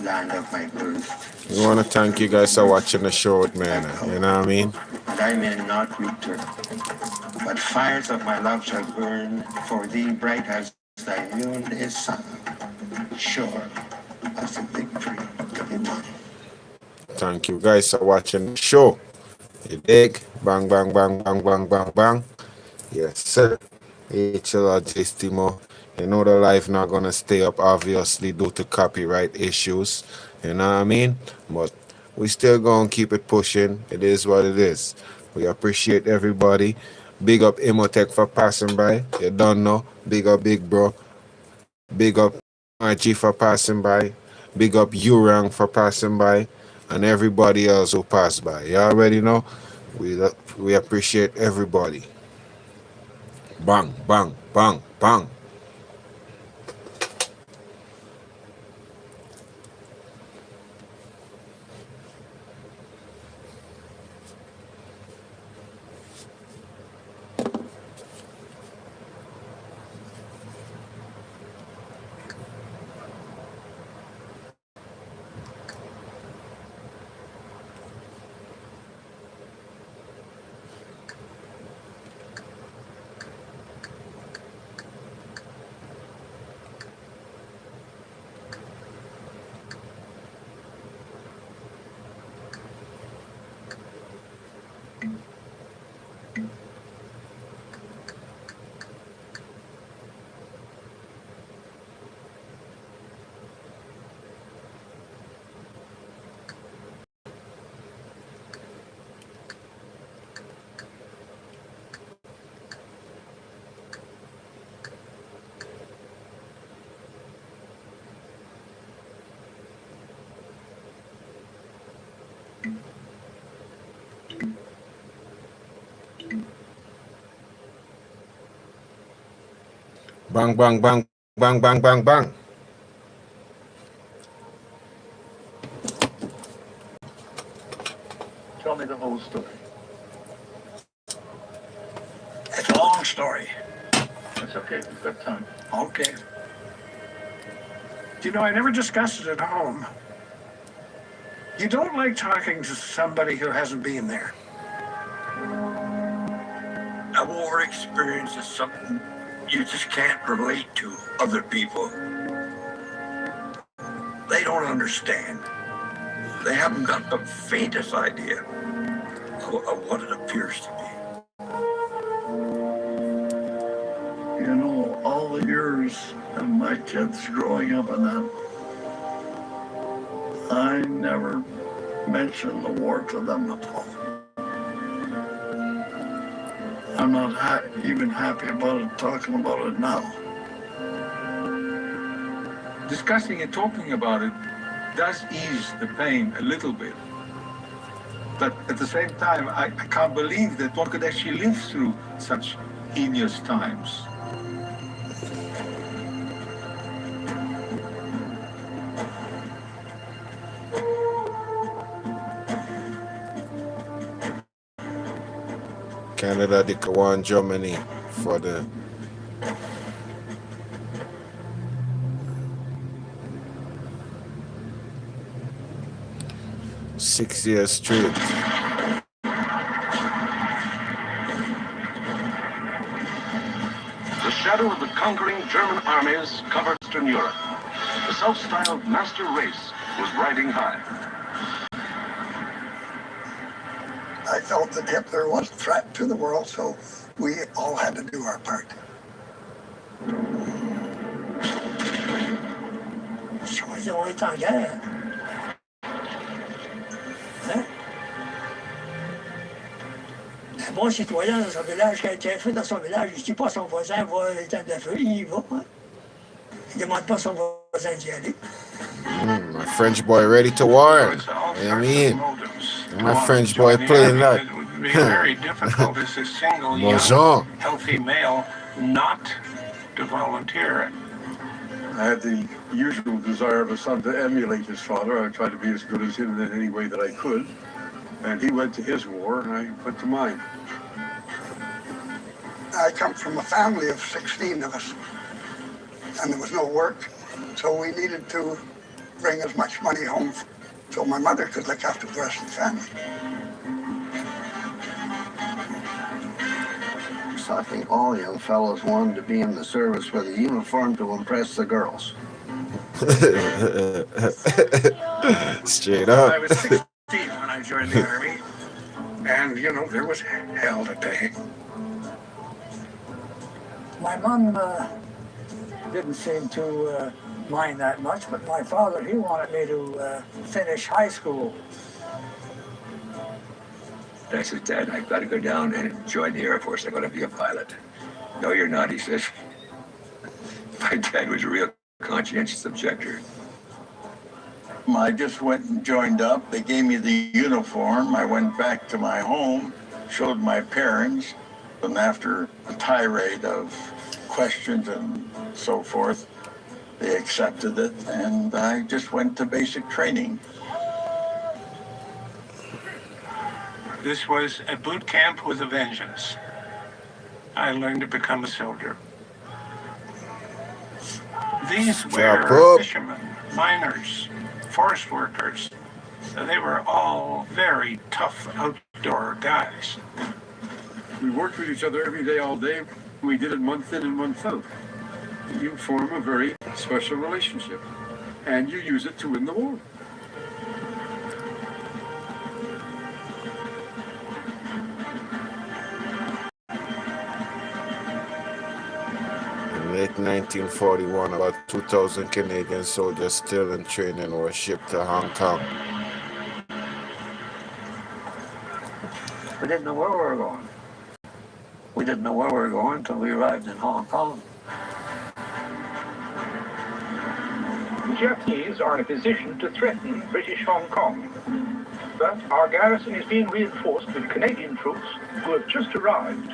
Land of my birth. We want to thank you guys for watching the show, man. You know what I mean? And I may not return, but fires of my love shall burn for thee bright as thy noonday sun, sure as the victory to be won. Thank you guys for watching the show. You dig? Bang, bang, bang, bang, bang, bang, bang. Yes, sir. HLR Jaystee mo. You know the live not gonna stay up obviously due to copyright issues. You know what I mean? But we still gonna keep it pushing. It is what it is. We appreciate everybody. Big up Imotech for passing by. You don't know. Big up Big Bro. Big up RG for passing by. Big up Urang for passing by. And everybody else who passed by. You already know. We appreciate everybody. Bang, bang, bang, bang. Bang, bang, bang, bang, bang, bang, bang. Tell me the whole story. It's a long story. It's okay, we've got time. Okay. You know, I never discussed it at home. You don't like talking to somebody who hasn't been there. A war experience is something you just can't relate to other people. They don't understand. They haven't got the faintest idea of what it appears to be. You know, all the years of my kids growing up in that, I never mentioned the war to them at all. I'm not even happy about it, talking about it now. Discussing and talking about it does ease the pain a little bit. But at the same time, I can't believe that one could actually live through such heinous times. Canada, they won Germany for the six years straight. The shadow of the conquering German armies covered Eastern Europe. a self-styled master race was riding high. I felt that Hitler was a threat to the world, so we all had to do our part. Je crois qu'on est en guerre. Hein? Un bon citoyen dans son village, qui a été fait dans son village, il ne dit pas à son voisin, va éteindre le feu, il y va. Hein? Il ne demande pas à son voisin d'y aller. My French boy ready to war. I mean, my French boy playing that. It would be very difficult as a single young, Bonjour. healthy male not to volunteer. I had the usual desire of a son to emulate his father. I tried to be as good as him in any way that I could. And he went to his war, and I went to mine. I come from a family of 16 of us, and there was no work, so we needed to bring as much money home so my mother could look after the rest of the family. So I think all young fellows wanted to be in the service with a uniform to impress the girls. Straight up. I was 16 when I joined the Army, and, you know, there was hell to pay. My mom didn't seem to mind that much, but my father, he wanted me to finish high school. I said, Dad, I've got to go down and join the Air Force. I'm going to be a pilot. No, you're not, he says. My dad was a real conscientious objector. I just went and joined up. They gave me the uniform. I went back to my home, showed my parents, and after a tirade of questions and so forth, they accepted it, and I just went to basic training. This was a boot camp with a vengeance. I learned to become a soldier. These were fishermen, miners, forest workers. They were all very tough outdoor guys. We worked with each other every day, all day. We did it month in and month out. You form a very special relationship, and you use it to win the war. In late 1941, about 2,000 Canadian soldiers still in training were shipped to Hong Kong. We didn't know where we were going. We didn't know where we were going until we arrived in Hong Kong. The Japanese are in a position to threaten British Hong Kong. But our garrison is being reinforced with Canadian troops who have just arrived.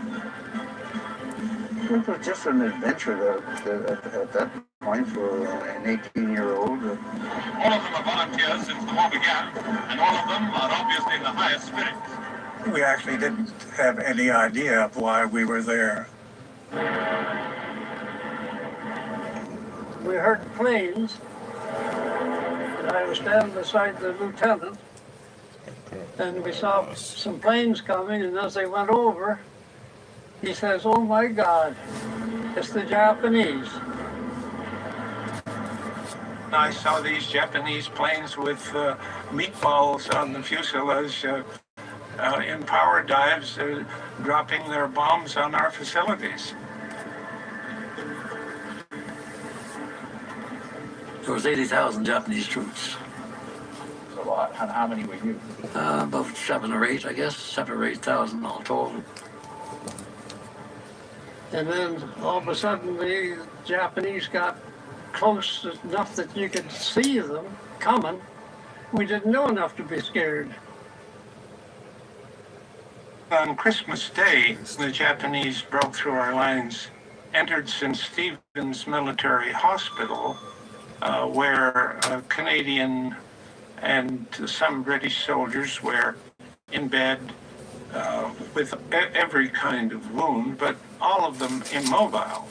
It was just an adventure at that point for an 18-year-old. All of them are volunteers since the war began, and all of them are obviously in the highest spirits. We actually didn't have any idea of why we were there. We heard planes, and I was standing beside the lieutenant, and we saw some planes coming, and as they went over, he says, "Oh my God, it's the Japanese." I saw these Japanese planes with meatballs on the fuselage in power dives, dropping their bombs on our facilities. There was 80,000 Japanese troops. That's a lot. And how many were you? About 7 or 8, I guess. 7 or 8,000 all told. And then all of a sudden the Japanese got close enough that you could see them coming. We didn't know enough to be scared. On Christmas Day, the Japanese broke through our lines, entered St. Stephen's Military Hospital, where Canadian and some British soldiers were in bed with every kind of wound, but all of them immobile.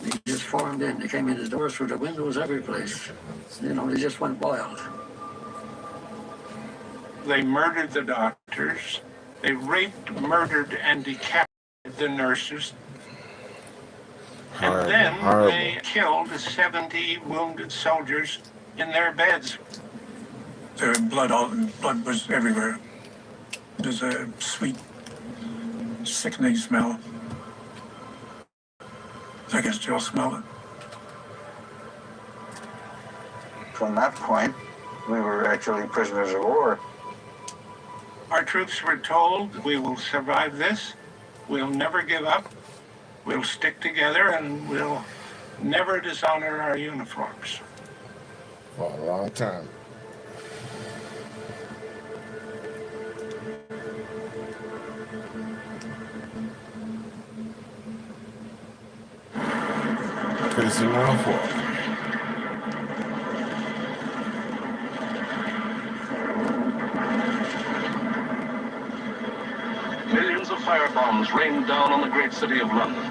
They just formed in. They came in the doors, through the windows, every place. You know, they just went wild. They murdered the doctors. They raped, murdered, and decapitated the nurses. And Horrible, Then horrible. they killed 70 wounded soldiers in their beds. Their blood was everywhere. There's a sweet, sickening smell. I can still smell it. From that point, we were actually prisoners of war. Our troops were told, we will survive this, we'll never give up, we'll stick together, and we'll never dishonor our uniforms. For a long time. Prisoner of war. Millions of firebombs rained down on the great city of London.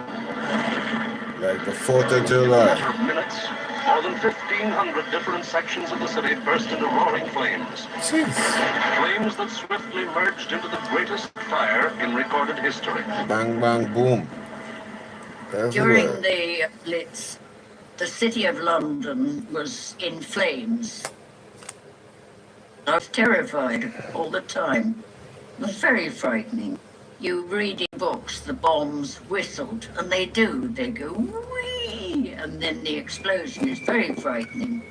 Like the 4th of In a July. matter of minutes, more than 1,500 different sections of the city burst into roaring flames. Flames that swiftly merged into the greatest fire in recorded history. Bang, bang, boom. During Everywhere. the Blitz, the city of London was in flames. I was terrified all the time. It was very frightening. You read in books, the bombs whistled, and they do. They go, whee, and then the explosion is very frightening.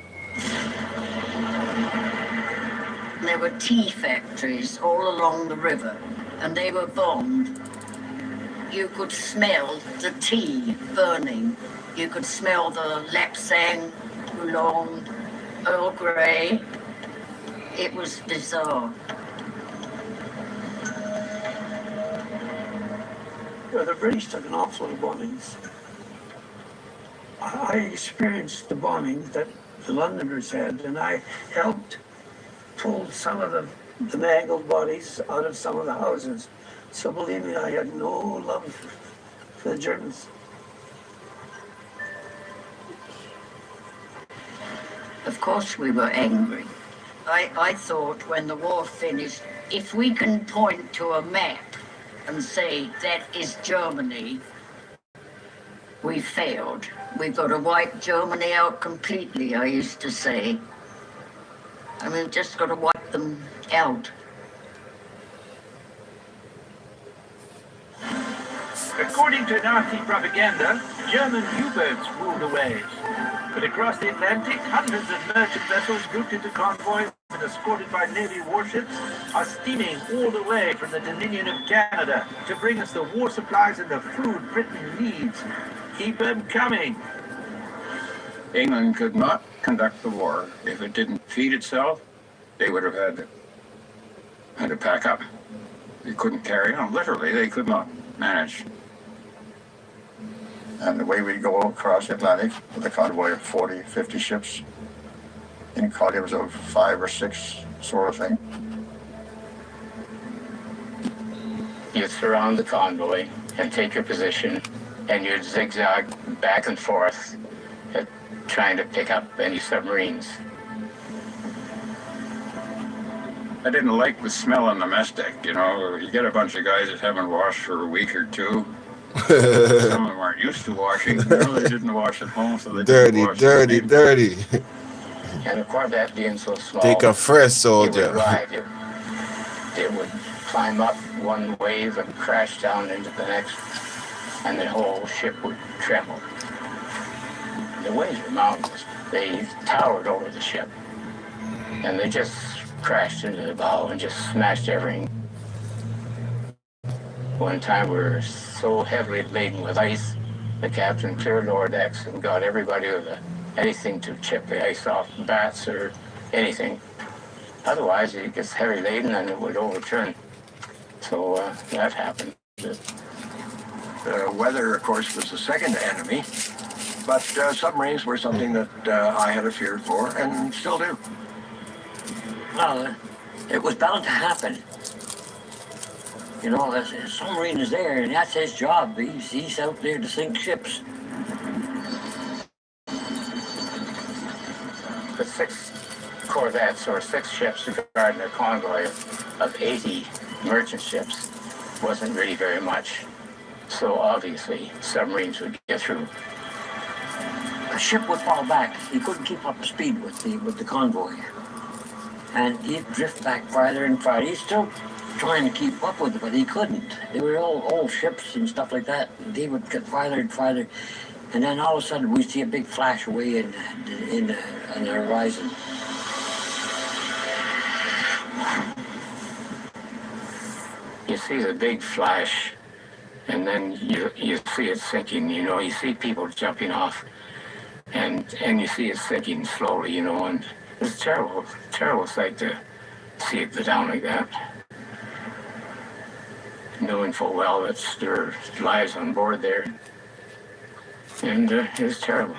There were tea factories all along the river, and they were bombed. You could smell the tea burning. You could smell the lapsang, oolong, Earl Grey. It was bizarre. Well, the British took an awful lot of bombings. I experienced the bombings that the Londoners had, and I helped pull some of the mangled bodies out of some of the houses. So believe me, I had no love for the Germans. Of course we were angry. I thought when the war finished, if we can point to a map and say that is Germany, we failed. We've got to wipe Germany out completely, I used to say. I mean, just got to wipe them out. According to Nazi propaganda, German U-boats ruled the waves. But across the Atlantic, hundreds of merchant vessels grouped into convoys and escorted by Navy warships are steaming all the way from the Dominion of Canada to bring us the war supplies and the food Britain needs. Keep them coming. England could not conduct the war if it didn't feed itself. They would have had to pack up. They couldn't carry on. Literally, they could not manage. And the way we go across the Atlantic with a convoy of 40, 50 ships in columns of 5 or 6 sort of thing. You surround the convoy and take your position, and you zigzag back and forth, trying to pick up any submarines. I didn't like the smell on the mess deck, you know. You get a bunch of guys that haven't washed for a week or two. Some of them aren't used to washing. You know, they didn't wash at home, so they Dirty, didn't wash. dirty. And the Corvette being so small, Take a fresh it would soldier. ride. It would climb up one wave and crash down into the next, and the whole ship would tremble. The waves were mountains. They towered over the ship, and they just crashed into the bow and just smashed everything. One time we were so heavily laden with ice, the captain cleared lower decks and got everybody with anything to chip the ice off, bats or anything. Otherwise, it gets heavy laden and it would overturn. So that happened. The weather, of course, was the second enemy, but submarines were something that I had a fear for and still do. Well, it was bound to happen. You know, the submarine is there, and that's his job. He's out there to sink ships. The 6 corvettes or 6 ships guarding a convoy of 80 merchant ships wasn't really very much. So obviously submarines would get through. a ship would fall back. He couldn't keep up the speed with the convoy. And he'd drift back farther and farther. He's still trying to keep up with it, but he couldn't. They were all old ships and stuff like that. And they would get farther and farther. And then all of a sudden we see a big flash away on the horizon. You see the big flash, and then you see it sinking, you know, you see people jumping off, and you see it sinking slowly, you know, and it's a terrible, terrible sight to see it go down like that. Knowing full well that there are lives on board there, and it's terrible.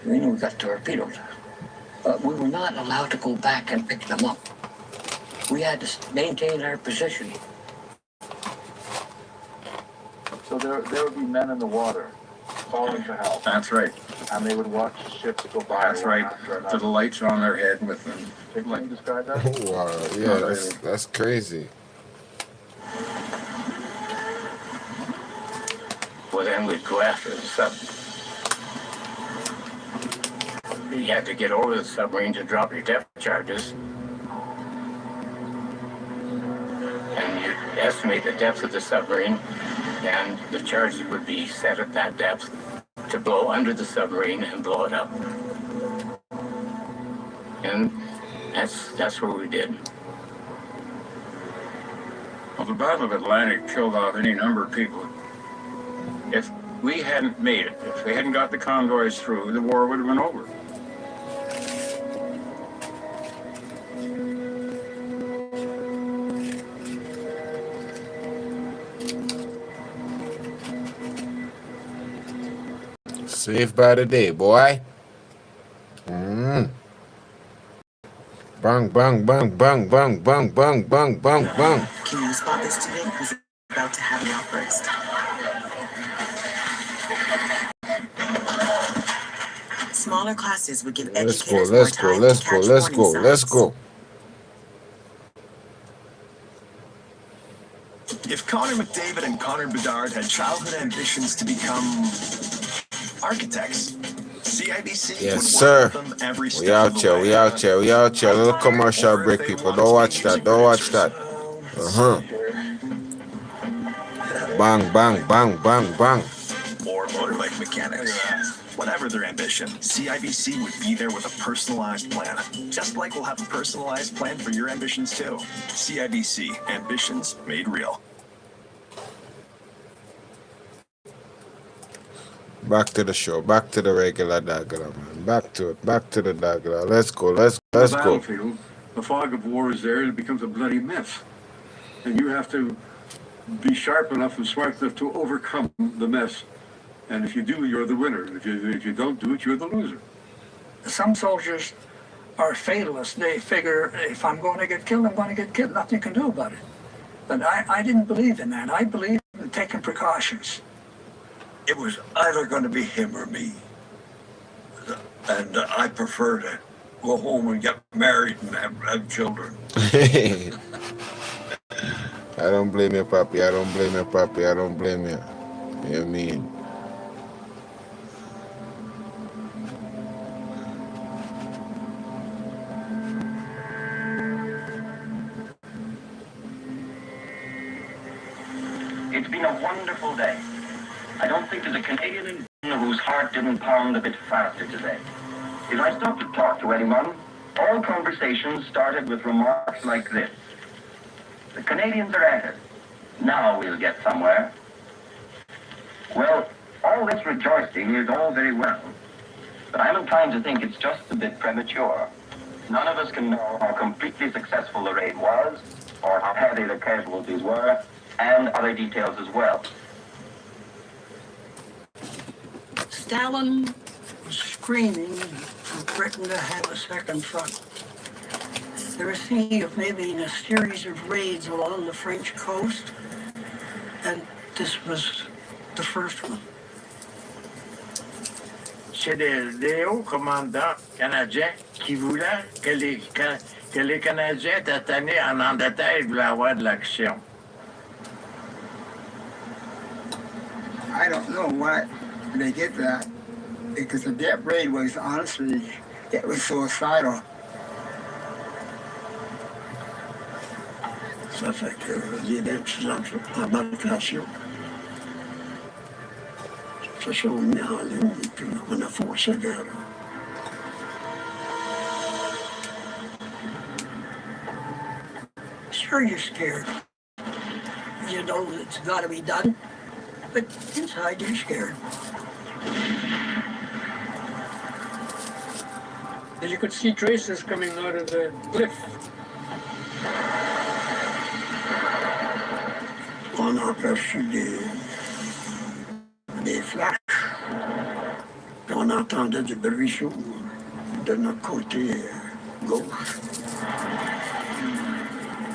We knew we got torpedoed, but we were not allowed to go back and pick them up. We had to maintain our position. So there would be men in the water calling for help. That's right. And they would watch ships go by. That's right. To the lights on their head with them. Can you describe that? Wow, yeah, that's crazy. Well, then we'd go after the sub. You had to get over the submarine to drop your depth charges. And you estimate the depth of the submarine, and the charges would be set at that depth to blow under the submarine and blow it up. And that's what we did. Well, the Battle of Atlantic killed off any number of people. If we hadn't made it, if we hadn't got the convoys through, the war would have been over. Saved by the day, boy. Bang, bang, bang, bang, bang, bang, bang, bang, bang, bang. Can you spot this today? Who's about to have an outburst? Smaller classes would give educators more time to catch warning signs. If Connor McDavid and Connor Bedard had childhood ambitions to become architects, CIBC Yes, would sir. work with them every step We of out the here, way. we out here, we out here. Little commercial break, people. Don't watch that, don't watch that. Bang, bang, bang, bang, bang. Or motorbike mechanics. Whatever their ambition, CIBC would be there with a personalized plan. Just like we'll have a personalized plan for your ambitions too. CIBC, ambitions made real. Back to the show, back to the regular Dagger, man. Back to it, back to the Dagger. Let's go, let's go. Battlefield, the fog of war is there, and it becomes a bloody mess. And you have to be sharp enough and smart enough to overcome the mess. And if you do, you're the winner. If you don't do it, you're the loser. Some soldiers are fatalists. They figure, if I'm going to get killed, I'm going to get killed. Nothing you can do about it. But I didn't believe in that. I believed in taking precautions. It was either going to be him or me. And I prefer to go home and get married and have children. I don't blame you, Papi. I don't blame you, Papi. I don't blame you. You know what I mean? It's been a wonderful day. I don't think there's a Canadian in whose heart didn't pound a bit faster today. If I stopped to talk to anyone, all conversations started with remarks like this. The Canadians are at it. Now we'll get somewhere. Well, all this rejoicing is all very well, but I'm inclined to think it's just a bit premature. None of us can know how completely successful the raid was, or how heavy the casualties were, and other details as well. Stalin was screaming for Britain to have a second front. They were thinking of maybe a series of raids along the French coast, and this was the first one. C'est des hauts commandants canadiens qui voulaient que les Canadiens étaient tannés en Angleterre, ils voulaient avoir de l'action. I don't know why they did that, because the death rate was honestly, it was suicidal. Ça fait que les étudiants en embarcation, se sont mis en ligne et puis on a forcé vers eux. Sure, you're scared. You know it's got to be done, but inside you're scared. You could see traces coming out of the cliff. On a aperçu des flashs. Puis on entendait du bruit sourd de notre côté gauche.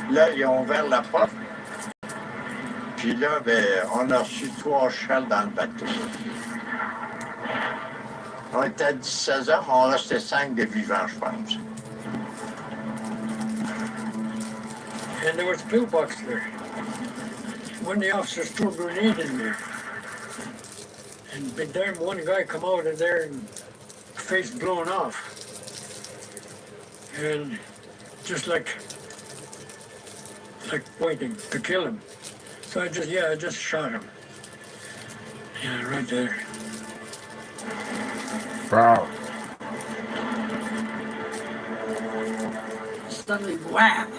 Là, ils ont ouvert la porte. Puis là, ben, on a reçu 3 shells dans le bateau. On était à 16 heures, on restait 5 de vivants, je pense. And there was a pillbox there. One of the officers threw a grenade in there. And big damn one guy come out of there and face blown off. And just like waiting to kill him. So I just shot him. Yeah, right there. Wow. Suddenly, wham!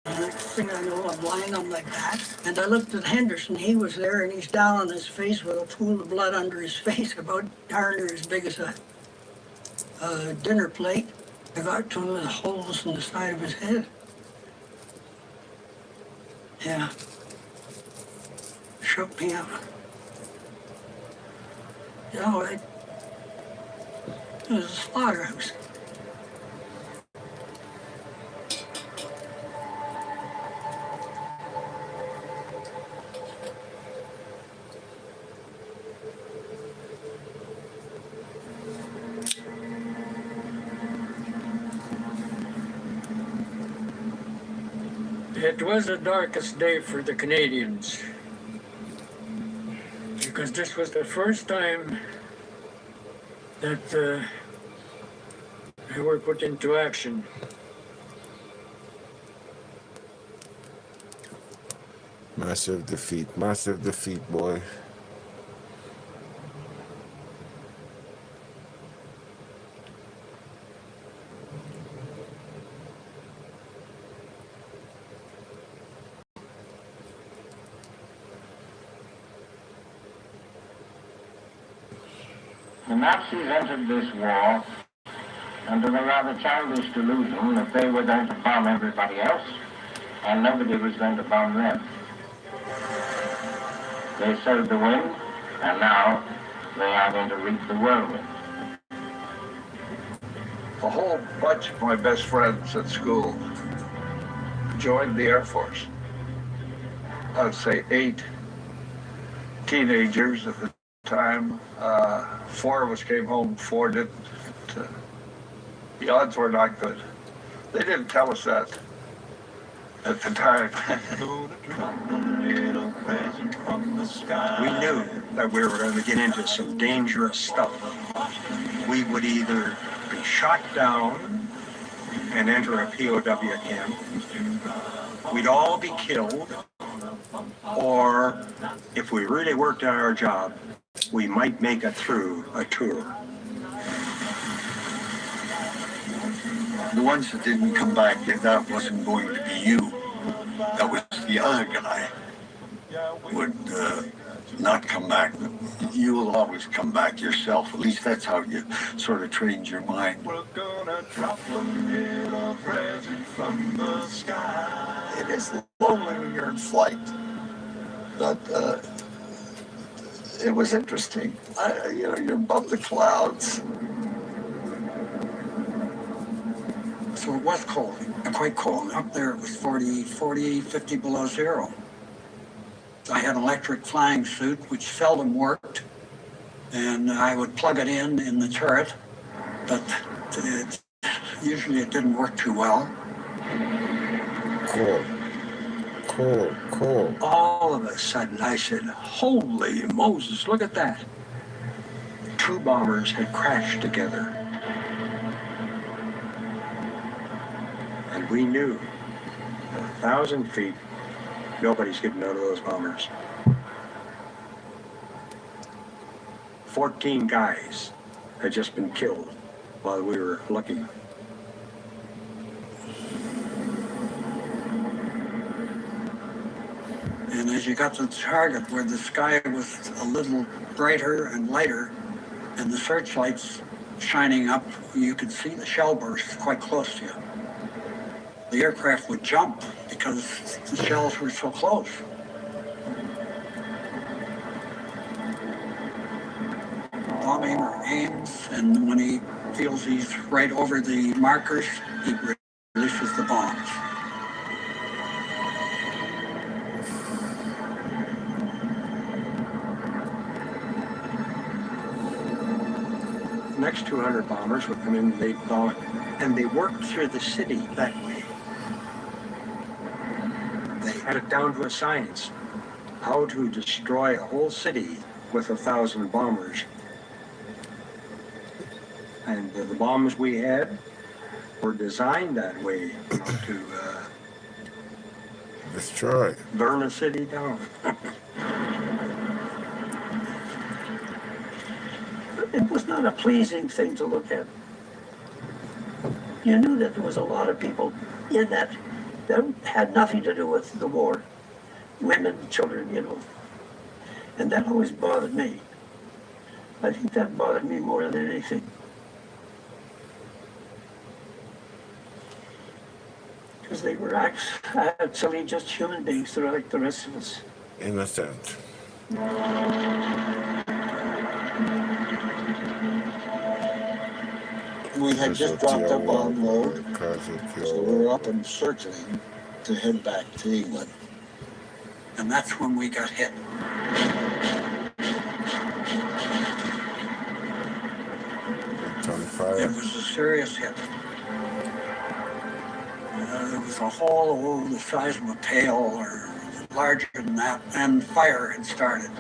The next thing I know, I'm lying on my back, and I looked at Henderson. He was there, and he's down on his face with a pool of blood under his face, about darn near as big as a dinner plate. I got 2 little holes in the side of his head. Yeah. Shook me up. You know, it was a slaughterhouse. It was the darkest day for the Canadians, because this was the first time that they were put into action. Massive defeat, boy. The Nazis entered this war under the rather childish delusion that they were going to bomb everybody else and nobody was going to bomb them. They sowed the wind, and now they are going to reap the whirlwind. A whole bunch of my best friends at school joined the Air Force. I would say 8 teenagers at the time. 4 of us came home, 4 didn't. The odds were not good. They didn't tell us that at the time. We knew that we were going to get into some dangerous stuff. We would either be shot down and enter a POW camp, we'd all be killed, or if we really worked at our job, we might make it through a tour. The ones that didn't come back, that wasn't going to be you. That was the other guy would not come back. You will always come back yourself. At least that's how you sort of trained your mind. We're gonna drop a little present from the sky. It is lonely when you're in flight, but it was interesting. You're above the clouds. So it was cold, quite cold. Up there it was 40, 50 below zero. I had an electric flying suit, which seldom worked, and I would plug it in the turret, but usually it didn't work too well. Cool. All of a sudden, I said, holy Moses, look at that. 2 bombers had crashed together. And we knew at 1,000 feet, nobody's getting out of those bombers. 14 guys had just been killed while we were looking. And as you got to the target where the sky was a little brighter and lighter and the searchlights shining up, you could see the shell bursts quite close to you. The aircraft would jump because the shells were so close. Bombing or aims, and when he feels he's right over the markers, he releases the bombs. The next 200 bombers would come in late dawn, and they worked through the city that way. They had it down to a science, how to destroy a whole city with 1,000 bombers. And the bombs we had were designed that way, you know, to destroy, burn a city down. It was not a pleasing thing to look at. You knew that there was a lot of people in that had nothing to do with the war. Women, children, you know. And that always bothered me. I think that bothered me more than anything. Because they were actually just human beings. They're like the rest of us. Innocent. We had just dropped up on load, so we were up and circling to head back to England. And that's when we got hit. It was a serious hit. There was a hole the size of a pail or larger than that, and fire had started.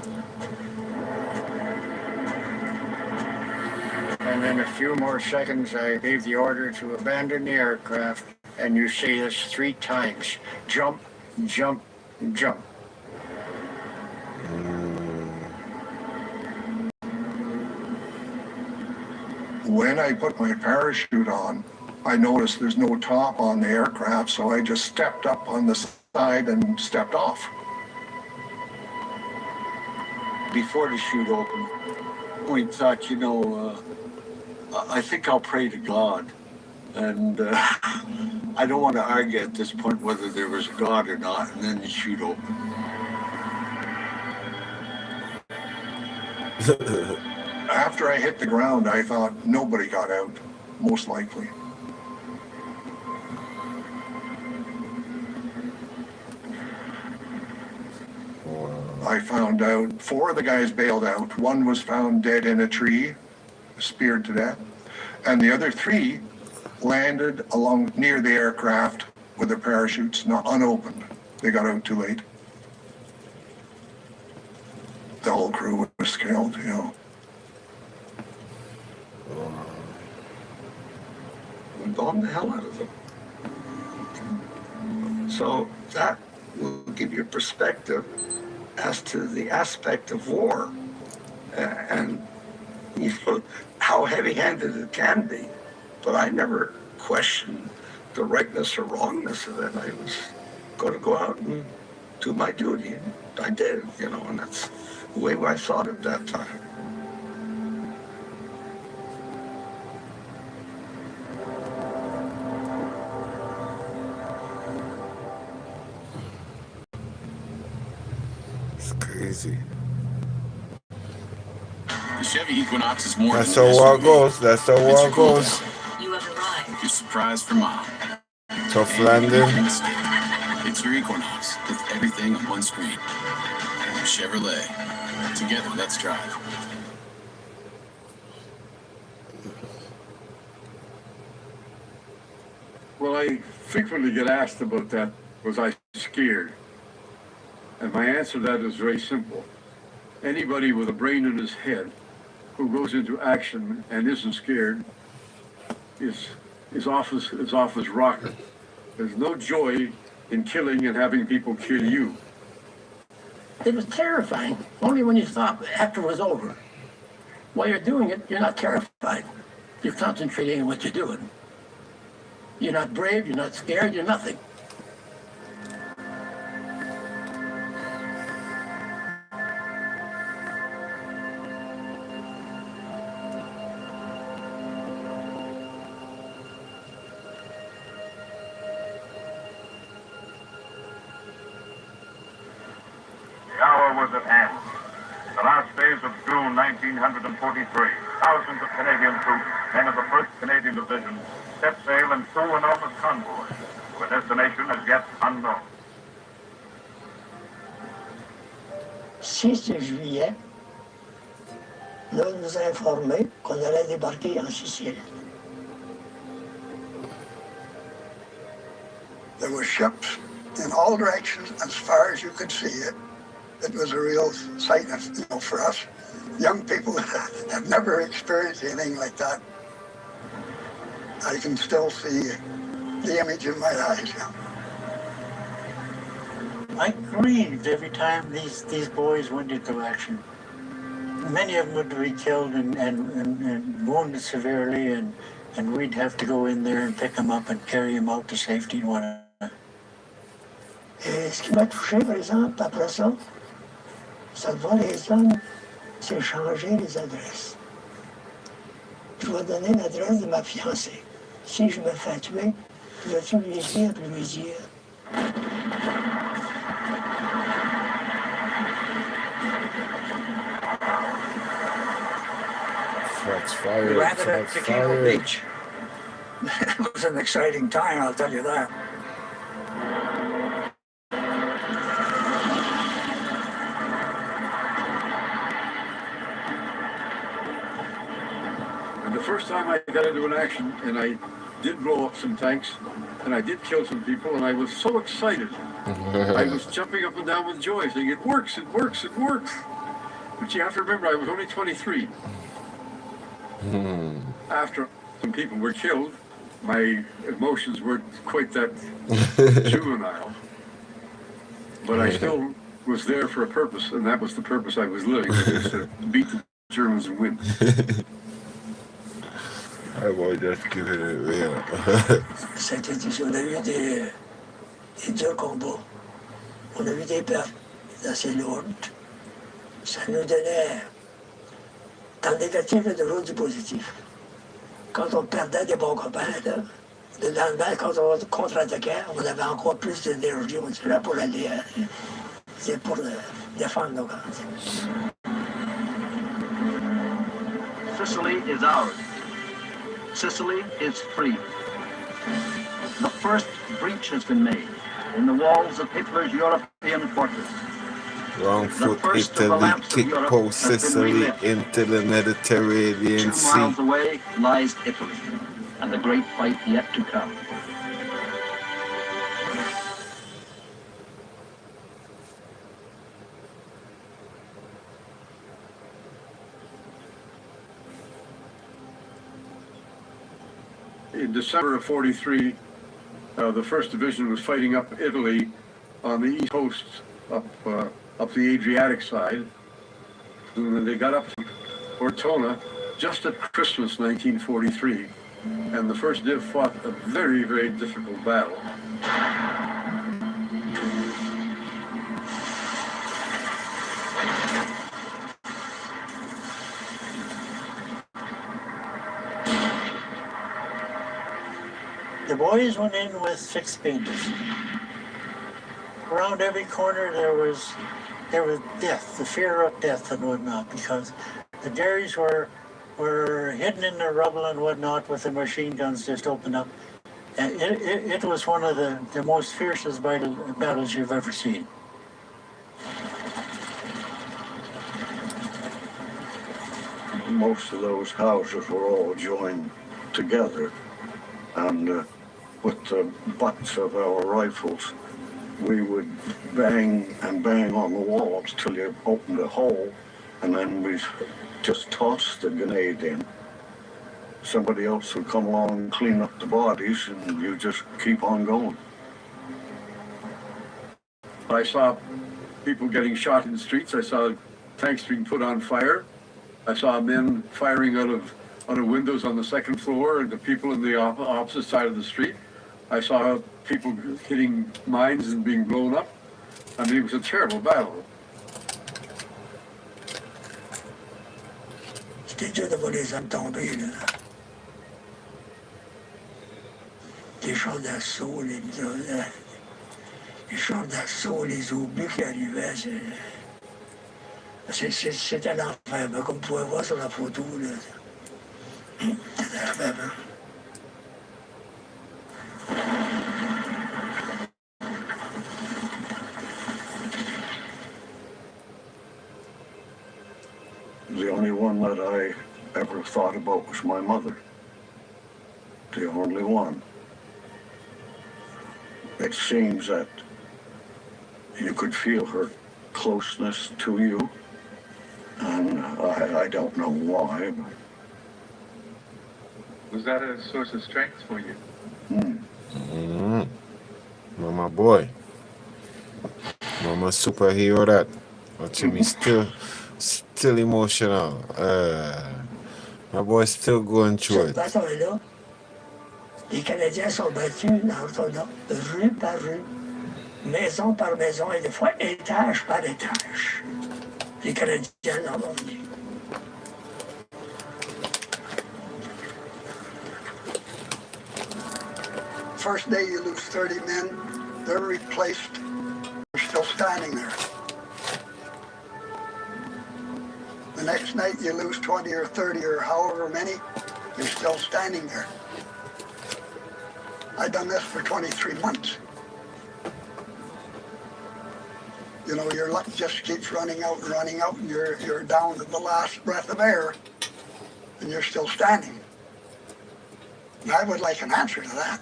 And in a few more seconds, I gave the order to abandon the aircraft, and you see this 3 times. Jump, jump, jump. When I put my parachute on, I noticed there's no top on the aircraft, so I just stepped up on the side and stepped off. Before the chute opened, we thought, you know, I think I'll pray to God. And I don't want to argue at this point whether there was a God or not, and then the chute opened. After I hit the ground, I thought nobody got out, most likely. I found out 4 of the guys bailed out. 1 was found dead in a tree, speared to death. And the other 3 landed along near the aircraft with their parachutes not unopened. They got out too late. The whole crew was killed, you know. We bombed the hell out of them. So that will give you perspective as to the aspect of war and you know, how heavy-handed it can be. But I never questioned the rightness or wrongness of it. I was going to go out and do my duty. And I did, you know, and that's the way I thought at that time. It's crazy. The Chevy Equinox is more That's than how just war a goes. That's how It's war your cool goes. down. You have arrived. Your surprise for mom. Tough And landing. make no mistake, it's your Equinox with everything on one screen. Chevrolet. Together, let's drive. Well, I frequently get asked about that. Was I scared? And my answer to that is very simple. Anybody with a brain in his head who goes into action and isn't scared is off his rocker. There's no joy in killing and having people kill you. It was terrifying, only when you stop after it was over. While you're doing it, you're not terrified. You're concentrating on what you're doing. You're not brave, you're not scared, you're nothing. The hour was at hand. The last days of June 1943, thousands of Canadian troops, men of the 1st Canadian Division, set sail in two enormous convoys to a destination as yet unknown. 6 juillet, l'on nous a informé qu'on allait débarquer en Sicile. There were ships in all directions as far as you could see it. It was a real sight, for us, young people that have never experienced anything like that. I can still see the image in my eyes. I grieved every time these boys went into action. Many of them would be killed and wounded severely, and we'd have to go in there and pick them up and carry them out to safety and whatnot. Et ce qui m'a touché, par exemple, après ça, ça devant les hommes, c'est changer les adresses. Je vais donner l'adresse de ma fiancée. Si je me fais tuer, peux-tu lui écrire pour lui dire? Shots We fired. landed at Shots Tequila fired. Beach. It was an exciting time, I'll tell you that. And the first time I got into an action, and I did blow up some tanks, and I did kill some people, and I was so excited. I was jumping up and down with joy, saying, it works, it works, it works. But you have to remember, I was only 23. After some people were killed, my emotions weren't quite that juvenile. But I still was there for a purpose, and that was the purpose I was living, which is to beat the Germans and win. I will just give it a real. On a eu des durs combats. On a eu des pertes assez lourdes. Ça nous donnait, dans le négatif et toujours du positif. Quand on perdait des bons copains, là, le lendemain, quand on contre-attaquait, on avait encore plus d'énergie. On était là pour aller, c'est pour défendre nos grands. Sicily is ours. Sicily is free. The first breach has been made in the walls of Hitler's European fortress. Wrong foot Italy, kick post Sicily into the Mediterranean 2 Sea. miles away lies Italy, and the great fight yet to come. In December of 43, the 1st Division was fighting up Italy on the east coast, up the Adriatic side. And then they got up to Ortona just at Christmas 1943, and the 1st Div fought a very, very difficult battle. The boys went in with fixed painters. Around every corner there was death, the fear of death and whatnot, because the dairies were hidden in the rubble and whatnot with the machine guns just open up. And it was one of the most fiercest battles you've ever seen. Most of those houses were all joined together, and with the butts of our rifles, we would bang and bang on the walls till you opened a hole, and then we just toss the grenade in. Somebody else would come along and clean up the bodies, and you just keep on going. I saw people getting shot in the streets. I saw tanks being put on fire. I saw men firing out of windows on the second floor and the people in the opposite side of the street. I saw people hitting mines and being blown up. I mean, it was a terrible battle. C'était dur de voir les hommes tomber, là. Les chars d'assaut, les chars d'assaut, les obus qui arrivaient, c'était l'enfer, ben, comme vous pouvez voir sur la photo, là. C'était l'enfer, ben. The only one that I ever thought about was my mother. The only one. It seems that you could feel her closeness to you, and I don't know why. But... Was that a source of strength for you? Mama boy. Mama superhero that. Watching me still emotional. My boy still going through it. Bataille-là, les Canadiens sont battus dans le tas, rue par rue, maison par maison, et des fois étage par étage. Les Canadiens en ont venu. First day you lose 30 men, they're replaced, they're still standing there. The next night you lose 20 or 30 or however many, you're still standing there. I've done this for 23 months. You know, your luck just keeps running out, and you're down to the last breath of air, and you're still standing. And I would like an answer to that.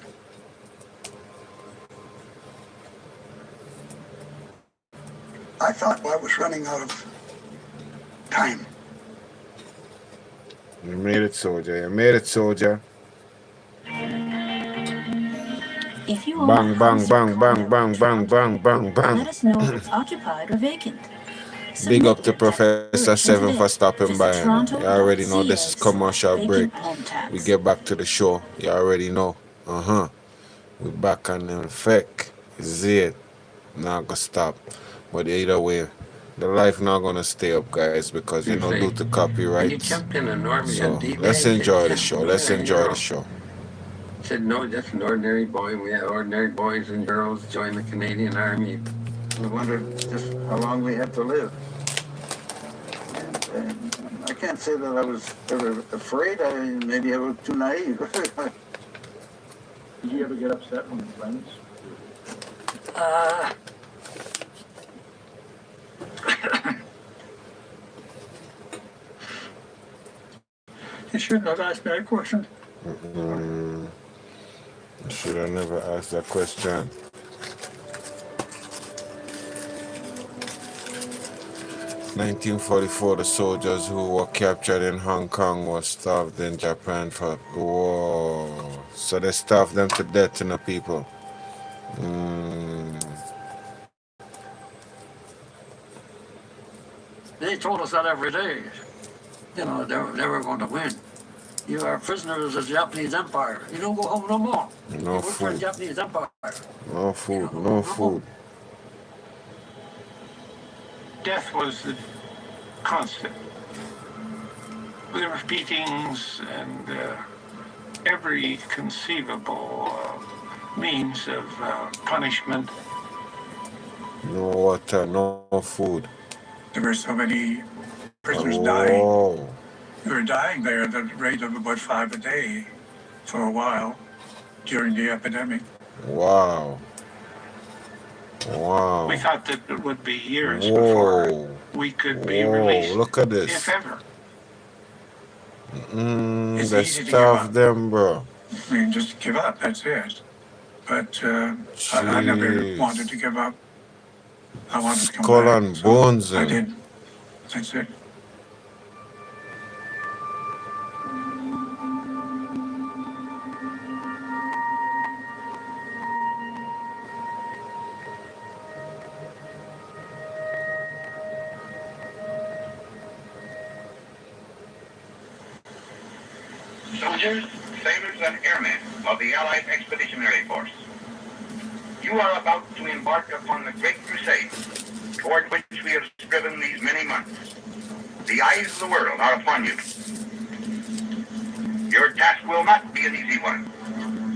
I thought I was running out of time. You made it, soldier. You made it, soldier. If you Bang, bang, bang, bang, bang, bang, bang, bang, bang. let us know if it's occupied or vacant. Big up to Professor Seven for stopping by. You already know this is commercial break. We get back to the show. You already know. We back on the effect. Is it? Not gonna stop. But either way, the life not gonna stay up, guys, because you know due to copyrights. So let's enjoy the show. Let's enjoy the show. Said no, just an ordinary boy. We had ordinary boys and girls join the Canadian Army. I wonder just how long we have to live. And I can't say that I was ever afraid. Maybe I was too naive. Did you ever get upset when friends? You should not ask that question. Should I never ask that question? (1944) The soldiers who were captured in Hong Kong were starved in Japan for... Whoa. So they starved them to death, you know, people. They told us that every day. You know, they were going to win. You are prisoners of the Japanese Empire. You don't go home no more. No you work for the food. Japanese Empire. No food, no food. Death was the constant. There were beatings and every conceivable means of punishment. No water, no food. There were so many prisoners dying. They were dying there at the rate of about 5 a day for a while during the epidemic. Wow. Wow. We thought that it would be years before we could be released. Look at this. If ever. They starved them, bro. I mean, just give up, that's it. But I never wanted to give up. I wanted to come Skull back. and bones. I did. That's it. Soldiers, sailors, and airmen of the Allied Expeditionary Force, you are about to embark upon the great crusade toward which we have striven these many months. The eyes of the world are upon you. Your task will not be an easy one.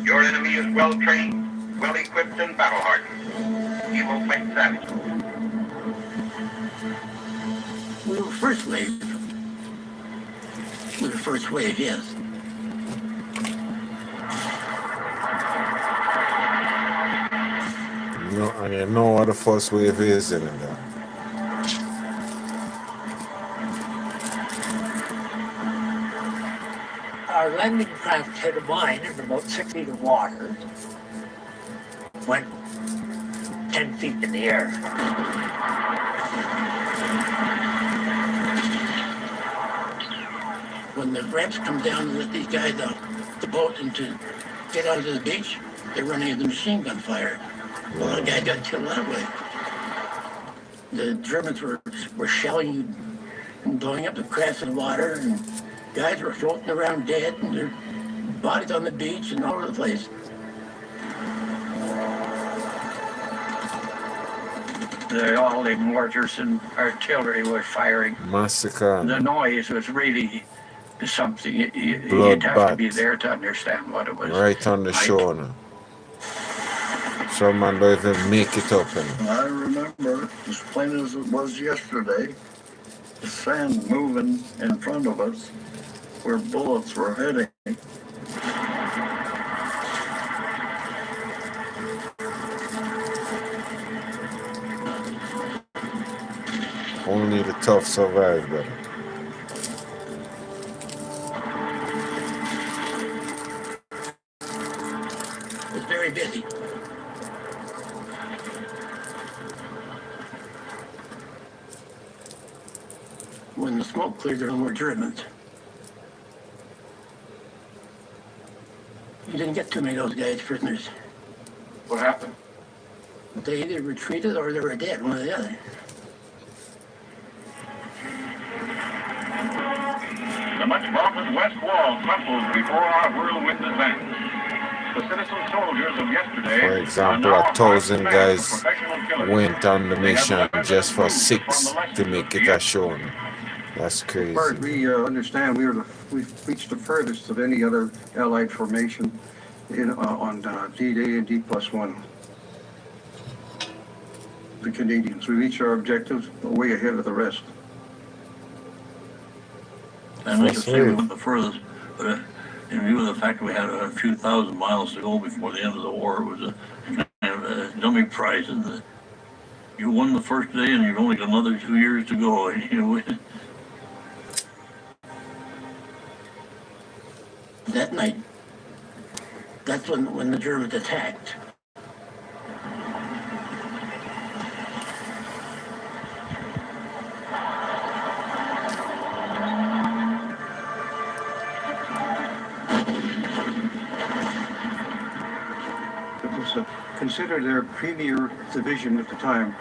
Your enemy is well trained, well equipped, and battle hardened. He will fight savage. We were first wave. We were first wave, yes. No, and you know what the first wave is in there. Our landing craft hit a mine in about 6 feet of water. Went 10 feet in the air. When the ramps come down to let these guys out the boat and to get out to the beach, they're running into machine gun fire. Well, the guy got killed that way. The Germans were shelling and blowing up the crafts in the water, and guys were floating around dead, and their bodies on the beach and all over the place. All the mortars and artillery was firing. Massacre. The noise was really something. You'd have to be there to understand what it was. Right on the shore now. Some man don't even make it up. I remember as plain as it was yesterday, the sand moving in front of us where bullets were heading. Only the tough survive, brother. It was very busy. When the smoke cleared, there were more Germans. You didn't get too many of those guys prisoners. What happened? They either retreated or they were dead, one or the other. The much vaunted West Wall crumbles before our whirlwind advance. The citizen soldiers of yesterday. For example, 1,000 guys went on the mission just for 6 to make it ashore. That's crazy. As far as we understand, we reached the furthest of any other Allied formation on D-Day and D+1. The Canadians. We reached our objectives way ahead of the rest. And I could say we went the furthest, but in view of the fact that we had a few thousand miles to go before the end of the war, it was a kind of a dummy prize. And you won the first day, and you've only got another 2 years to go. And, you know, That night, that's when the Germans attacked. It was considered their premier division at the time.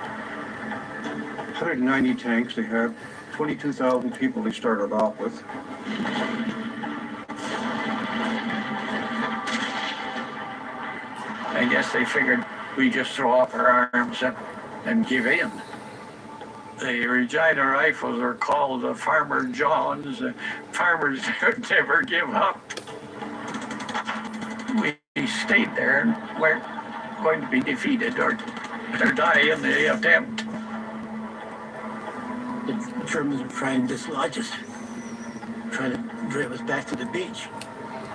190 tanks they had, 22,000 people they started off with. I guess they figured we just throw up our arms and give in. The Regina rifles are called the Farmer Johns. Farmers never give up. We stayed there and weren't going to be defeated or die in the attempt. The Germans were trying to dislodge us, trying to drive us back to the beach.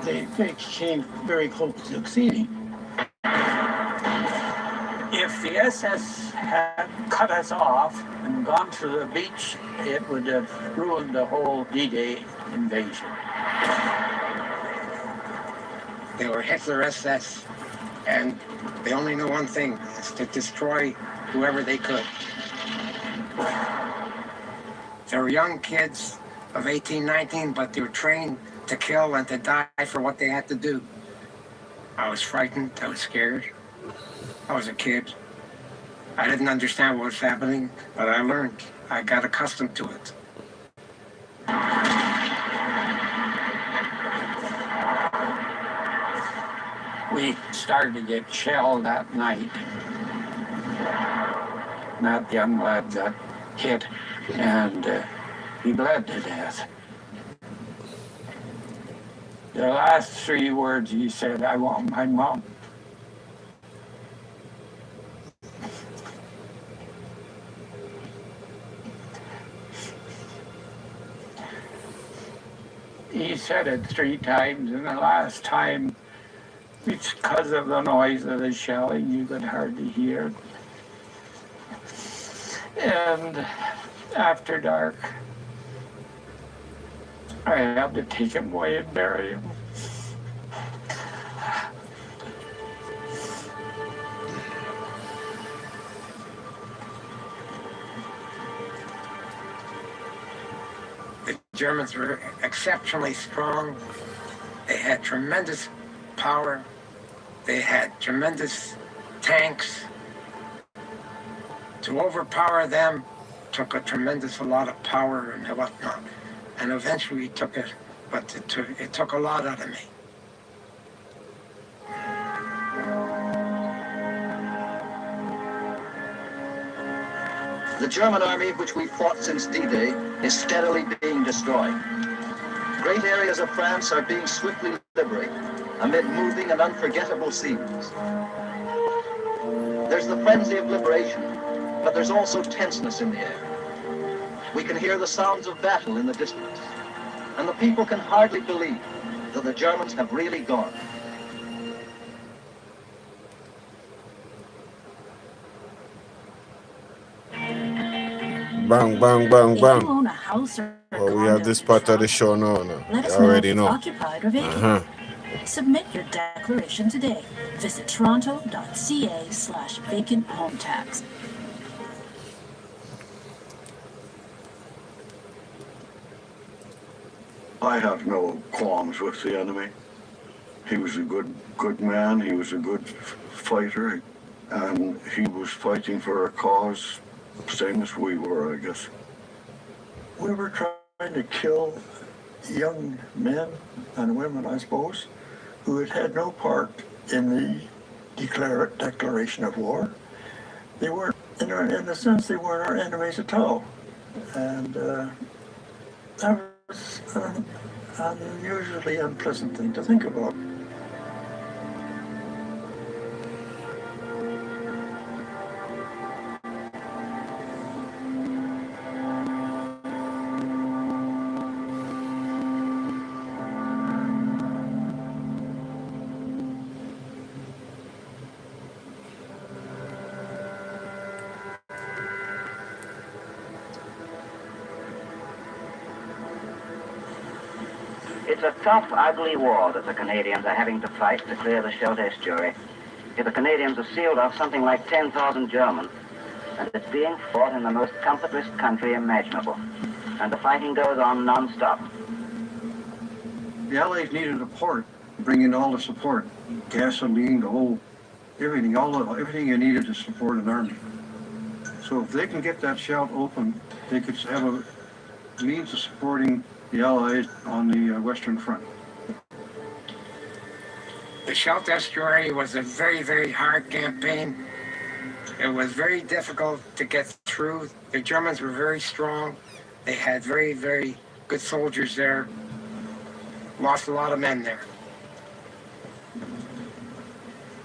They came very close to succeeding. If the SS had cut us off and gone to the beach, it would have ruined the whole D-Day invasion. They were Hitler SS And they only knew one thing, is to destroy whoever they could. They were young kids of 18, 19, but they were trained to kill and to die for what they had to do. I was frightened, I was scared. I was a kid. I didn't understand what was happening, but I learned. I got accustomed to it. We started to get shelled that night. That young lad got hit, and he bled to death. The last 3 words he said, "I want my mom." He said it 3 times, and the last time, because of the noise of the shelling, you could hardly hear. And after dark, I had to take him away and bury him. The Germans were exceptionally strong. They had tremendous power. They had tremendous tanks. To overpower them took a tremendous lot of power and whatnot. And eventually we took it, but it took a lot out of me. The German army, which we fought since D-Day, is steadily being destroyed. Great areas of France are being swiftly liberated amid moving and unforgettable scenes. There's the frenzy of liberation, but there's also tenseness in the air. We can hear the sounds of battle in the distance, and the people can hardly believe that the Germans have really gone. Bang, bang, bang, If bang. you own a house or a Well, we have condo this in part of the Toronto, show now. let You us know if already it's know. occupied or vacant. Submit your declaration today. Visit toronto.ca/vacant home tax. I have no qualms with the enemy. He was a good man. He was a good fighter, and he was fighting for a cause, same as we were, I guess. We were trying to kill young men and women, I suppose, who had had no part in the declaration of war. They weren't, in a sense, they weren't our enemies at all, and that was an unusually unpleasant thing to think about. It's a tough, ugly war that the Canadians are having to fight to clear the Scheldt estuary. The Canadians have sealed off something like 10,000 Germans, and it's being fought in the most comfortless country imaginable. And the fighting goes on non-stop. The Allies needed a port to bring in all the support, gasoline, the whole, everything, everything you needed to support an army. So if they can get that Scheldt open, they could have a means of supporting the Allies on the Western Front. The Scheldt estuary was a very, very hard campaign. It was very difficult to get through. The Germans were very strong. They had very, very good soldiers there. Lost a lot of men there.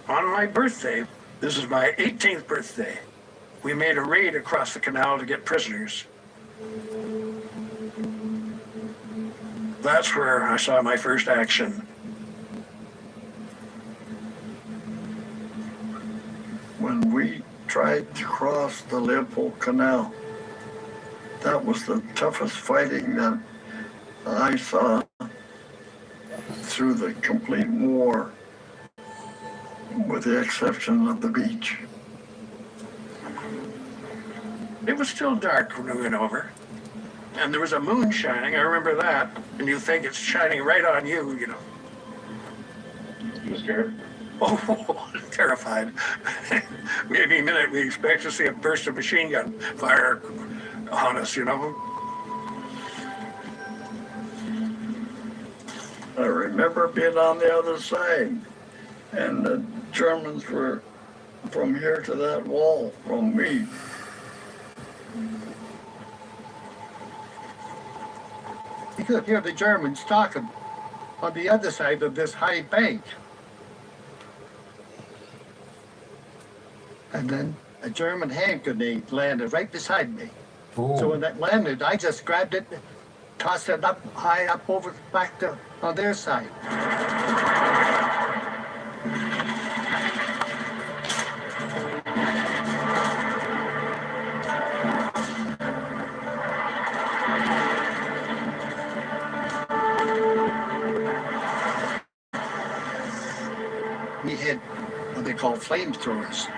On my birthday, this is my 18th birthday, we made a raid across the canal to get prisoners. That's where I saw my first action. When we tried to cross the Leopold Canal, that was the toughest fighting that I saw through the complete war. with the exception of the beach. It was still dark when we went over. And there was a moon shining, I remember that. And you think it's shining right on you, you know. You scared? Oh, terrified. Any minute we expect to see a burst of machine gun fire on us, you know. I remember being on the other side, and the Germans were from here to that wall from me. You could hear the Germans talking on the other side of this high bank. And then a German hand grenade landed right beside me. Ooh. So when that landed, I just grabbed it, tossed it up high up over back to on their side. We had what they call flamethrowers.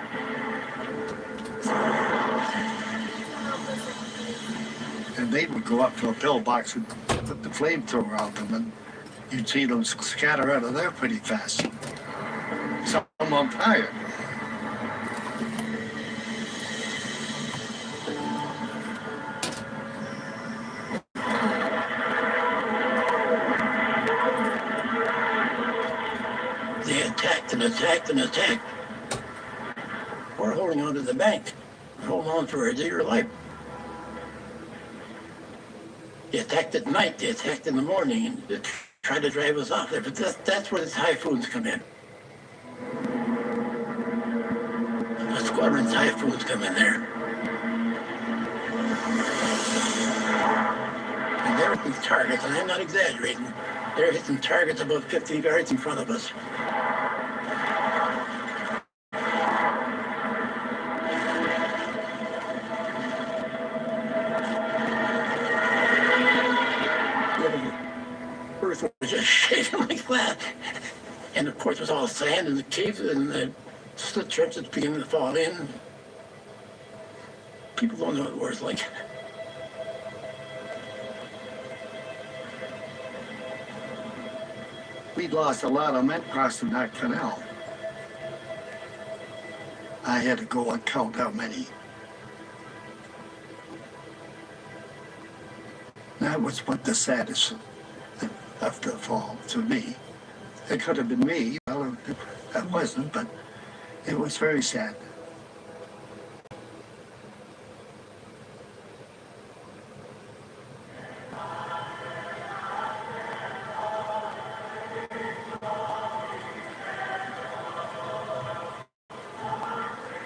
And they would go up to a pillbox and put the flamethrower out them, and you'd see them scatter out of there pretty fast. Some on fire. They attacked and attacked and attacked. We're holding on to the bank. We're holding on for our dear life. They attacked at night, they attacked in the morning, and they tried to drive us off there. But that's where the typhoons come in. The squadron typhoons come in there. And they're hitting targets, and I'm not exaggerating. They're hitting targets about 50 yards in front of us. Earth was just shaking like that. And of course, it was all sand and the caves and the slit trenches beginning to fall in. People don't know what war's like. We'd lost a lot of men crossing that canal. I had to go and count how many. That was what the saddest of the fall to me. It could have been me. Well, that wasn't, but it was very sad.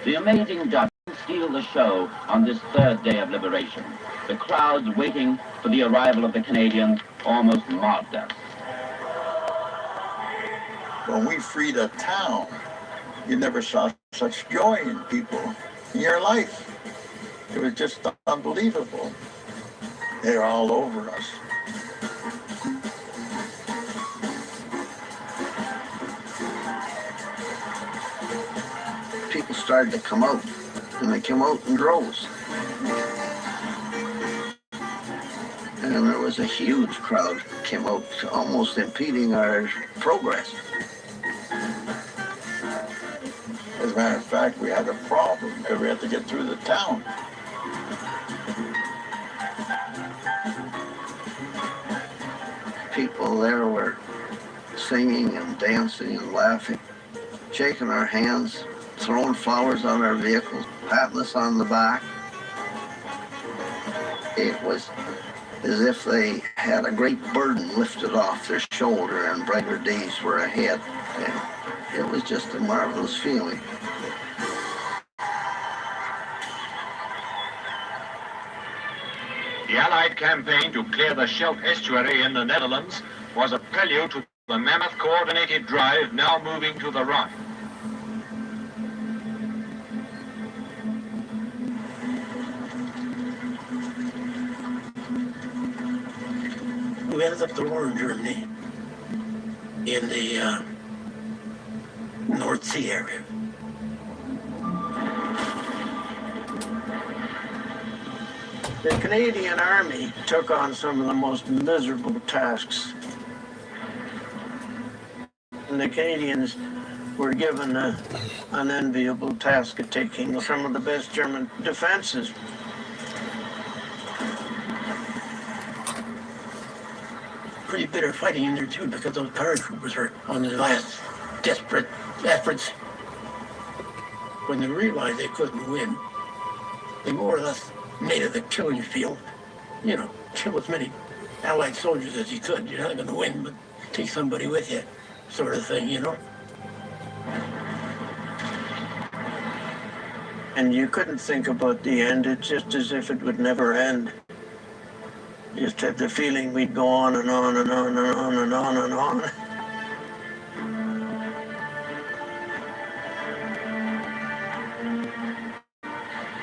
The amazing Dutch steal the show on this third day of liberation. The crowds waiting for the arrival of the Canadians almost mobbed us. When we freed a town, you never saw such joy in people in your life. It was just unbelievable. They're all over us. People started to come out, and they came out in droves. And there was a huge crowd came out, almost impeding our progress. As a matter of fact, we had a problem because we had to get through the town. People there were singing and dancing and laughing, shaking our hands, throwing flowers on our vehicles, patting us on the back. It was as if they had a great burden lifted off their shoulder and brighter days were ahead. And it was just a marvelous feeling. The Allied campaign to clear the Scheldt estuary in the Netherlands was a prelude to the mammoth coordinated drive now moving to the Rhine. We ended up the war in Germany in the North Sea area. The Canadian Army took on some of the most miserable tasks. And the Canadians were given an unenviable task of taking some of the best German defenses. Pretty bitter fighting in there too, because those paratroopers were on the last desperate efforts. When they realized they couldn't win, they more or less made it the killing field. You know, kill as many Allied soldiers as you could. You're not going to win, but take somebody with you, sort of thing, you know. And you couldn't think about the end. It's just as if it would never end. You just had the feeling we'd go on and on and on and on and on and on.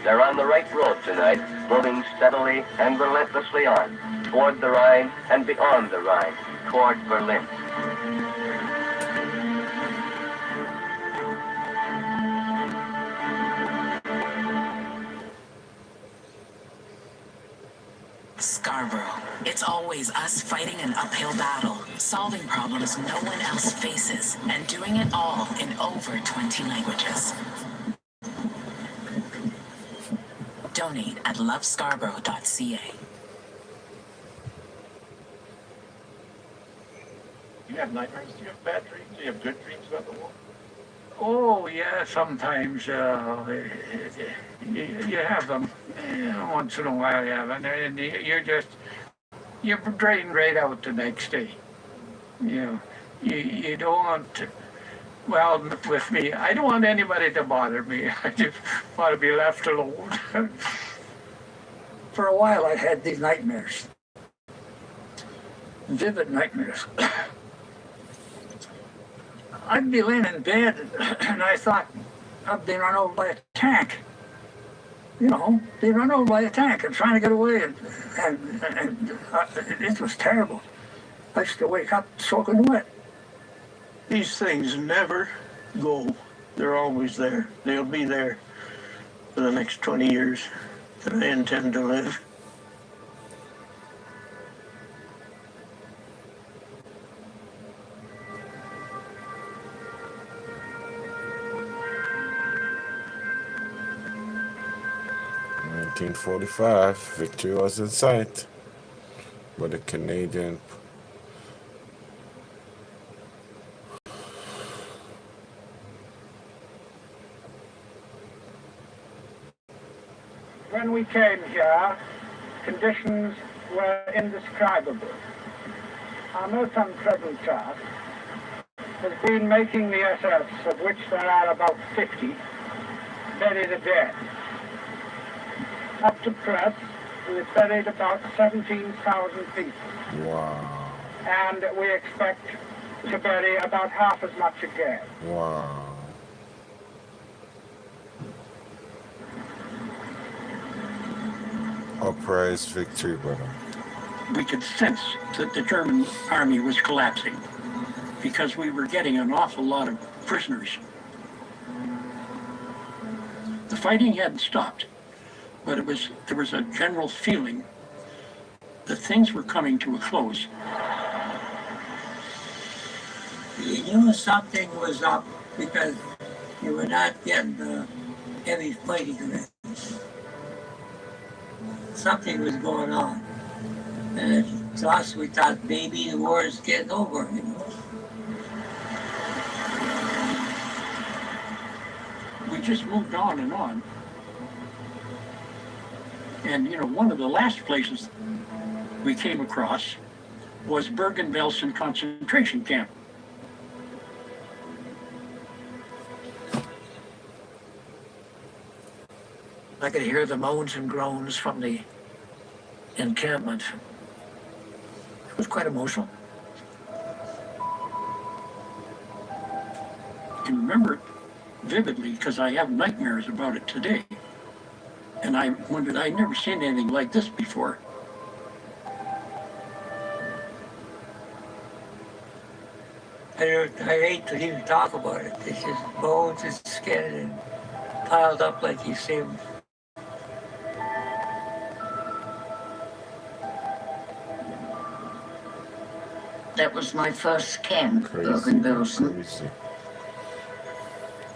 They're on the right road tonight, moving steadily and relentlessly on, toward the Rhine and beyond the Rhine, toward Berlin. Scarborough. It's always us fighting an uphill battle, solving problems no one else faces, and doing it all in over 20 languages. Donate at lovescarborough.ca. Do you have nightmares? Do you have bad dreams? Do you have good dreams about the war? Oh, yeah, sometimes you have them. Once in a while you have, and you're drained right out the next day. You don't want to, well, with me, I don't want anybody to bother me. I just want to be left alone. For a while I had these nightmares. Vivid nightmares. I'd be laying in bed and I thought I'd been run over by a tank. You know, being run over by a tank and trying to get away, and it was terrible. I used to wake up soaking wet. These things never go. They're always there. They'll be there for the next 20 years that I intend to live. In 1945, victory was in sight, but the Canadian When we came here, conditions were indescribable. Our most unpleasant task has been making the SS, of which there are about 50, bury the dead. Up to press, we've buried about 17,000 people. Wow. And we expect to bury about half as much again. Wow. Uprise victory, brother. We could sense that the German army was collapsing because we were getting an awful lot of prisoners. The fighting hadn't stopped, but there was a general feeling that things were coming to a close. You knew something was up because you were not getting the heavy fighting range. Something was going on. And to us, we thought maybe the war is getting over, you know. We just moved on and on. And, you know, one of the last places we came across was Bergen-Belsen concentration camp. I could hear the moans and groans from the encampment. It was quite emotional. I can remember it vividly because I have nightmares about it today. And I wondered, I'd never seen anything like this before. I hate to even talk about it. It's just bones and skin and piled up like you see them. That was my first camp, Bergen-Belsen.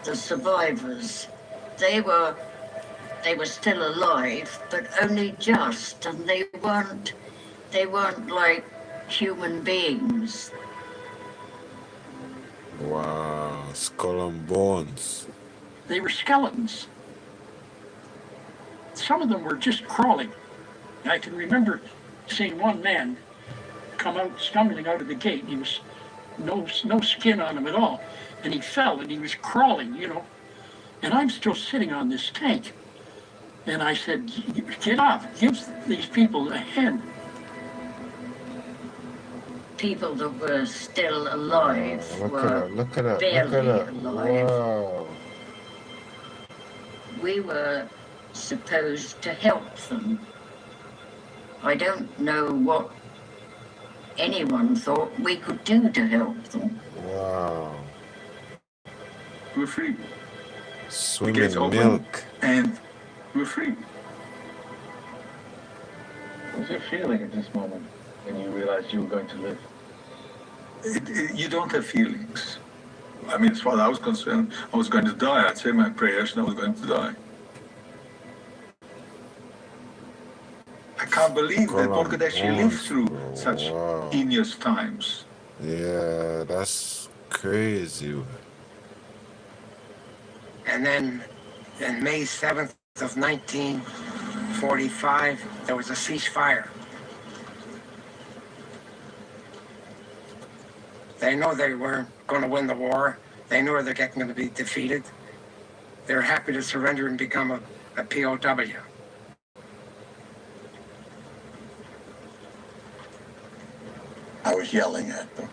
The survivors, they were still alive, but only just, and they weren't like human beings. Wow, skull and bones. They were skeletons. Some of them were just crawling. I can remember seeing one man come out stumbling out of the gate. He was no skin on him at all, and he fell and he was crawling, you know. And I'm still sitting on this tank, and I said, "Get off! Give these people a hand." People that were still alive Look at that. barely alive. Wow. We were supposed to help them. I don't know what anyone thought we could do to help them. Wow. We're free. Swimming milk. And we're free. What was your feeling at this moment when you realized you were going to live? You don't have feelings. I mean, as far as I was concerned, I was going to die. I'd say my prayers and I was going to die. I can't believe that one could actually live through such heinous times. Yeah, that's crazy. And then on May 7th of 1945, there was a ceasefire. They know they weren't going to win the war. They know they're going to be defeated. They're happy to surrender and become a POW. I was yelling at them.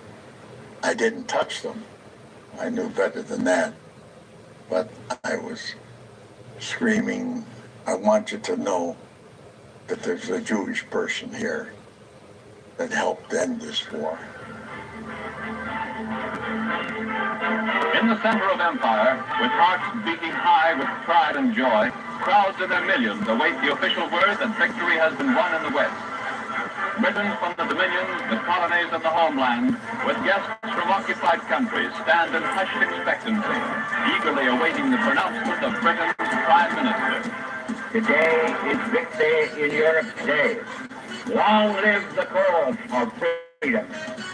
I didn't touch them. I knew better than that. But I was screaming, I want you to know that there's a Jewish person here that helped end this war. In the center of empire, with hearts beating high with pride and joy, crowds of their millions await the official word that victory has been won in the West. Britons from the dominions, the colonies, and the homeland, with guests from occupied countries, stand in hushed expectancy, eagerly awaiting the pronouncement of Britain's Prime Minister. Today is Victory in Europe's Day. Long live the cause of freedom.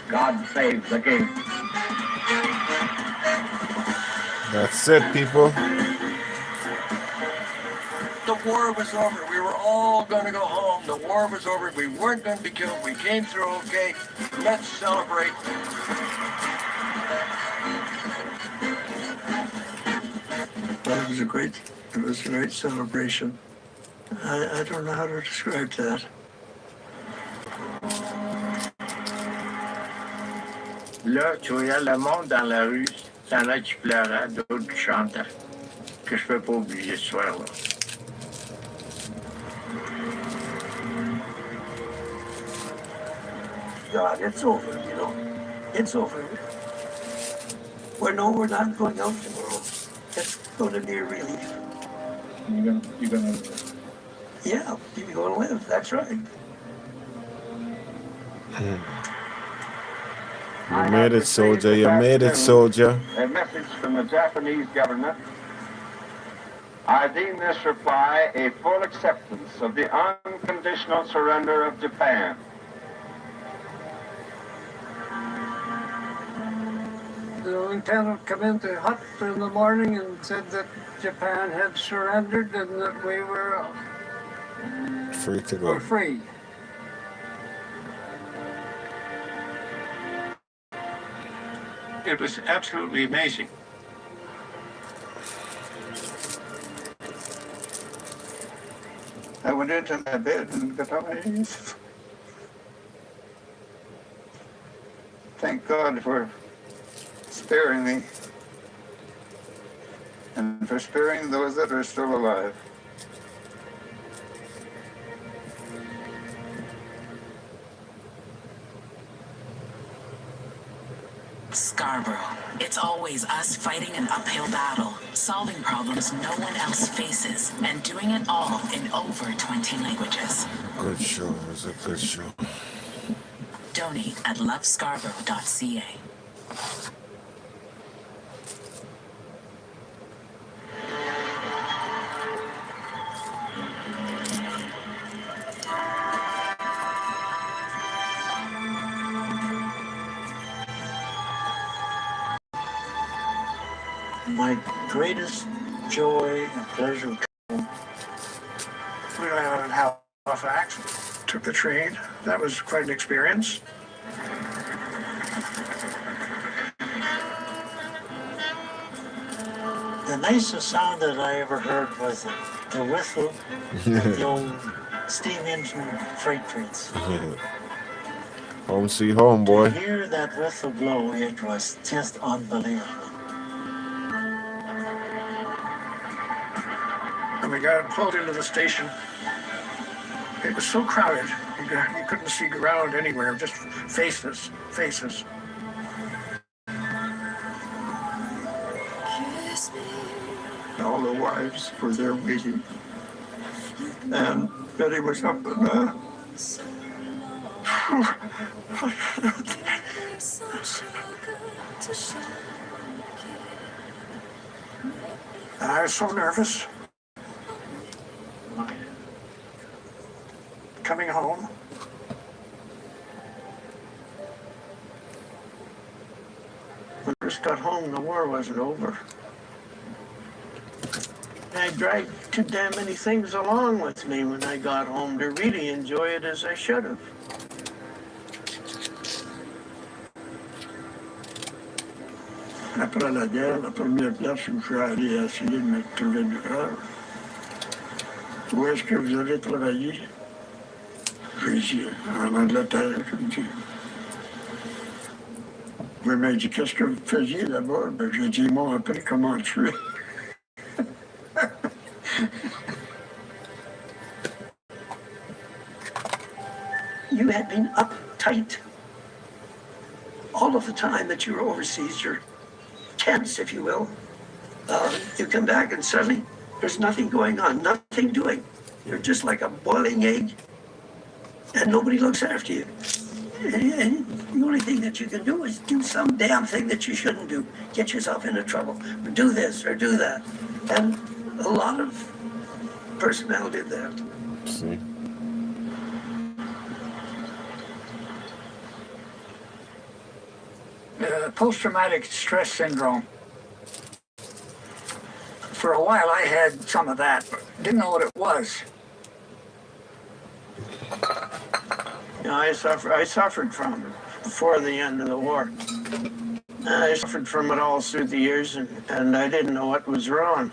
God save the King. That's it, people. The war was over. We were all going to go home. The war was over. We weren't going to be killed. We came through okay. Let's celebrate. It was a great celebration. I don't know how to describe that. Là, tu voyais le monde dans la rue, t'en as qui pleuraient, d'autres qui chantaient. Que je peux pas oublier ce soir-là. God, it's over, you know. It's over. We're not going out tomorrow. It's going to be a relief. You're gonna Yeah, you're going to live. That's right. You made it, soldier. You made it, soldier. A message from the Japanese government. I deem this reply a full acceptance of the unconditional surrender of Japan. The lieutenant came into the hut in the morning and said that Japan had surrendered and that we were Free to go. free. It was absolutely amazing. I went into my bed and got on my knees. Thank God for sparing me and for sparing those that are still alive. Scarborough. It's always us fighting an uphill battle, solving problems no one else faces, and doing it all in over 20 languages. Good show. It was a good show. Donate at lovescarborough.ca. My greatest joy and pleasure. We ran out in Halifax, took the train. That was quite an experience. The nicest sound that I ever heard was the whistle of the old steam engine freight trains. Home sweet home, boy. To hear that whistle blow, it was just unbelievable. And we got pulled into the station. It was so crowded, you couldn't see ground anywhere, just faces. All the wives were there waiting. And Betty was up and I was so nervous. Coming home. When I first got home, the war wasn't over. I dragged too damn many things along with me when I got home to really enjoy it as I should have. Après la guerre, la première place où je suis allé essayer de me trouver du travail. Où est-ce que vous avez travaillé? J'ai dit, en Angleterre, je me dis. Oui, mais il dit, qu'est-ce que vous faisiez là-bas? Ben, j'ai dit, ils m'ont appris comment tuer. You had been uptight all of the time that you were overseas. You're tense, if you will. You come back and suddenly there's nothing going on, nothing doing. You're just like a boiling egg, and nobody looks after you. And the only thing that you can do is do some damn thing that you shouldn't do. Get yourself into trouble. Or do this or do that. And a lot of personnel did that. See? Post-traumatic stress syndrome. For a while I had some of that, but didn't know what it was. You know, I suffered from it before the end of the war. I suffered from it all through the years, and I didn't know what was wrong.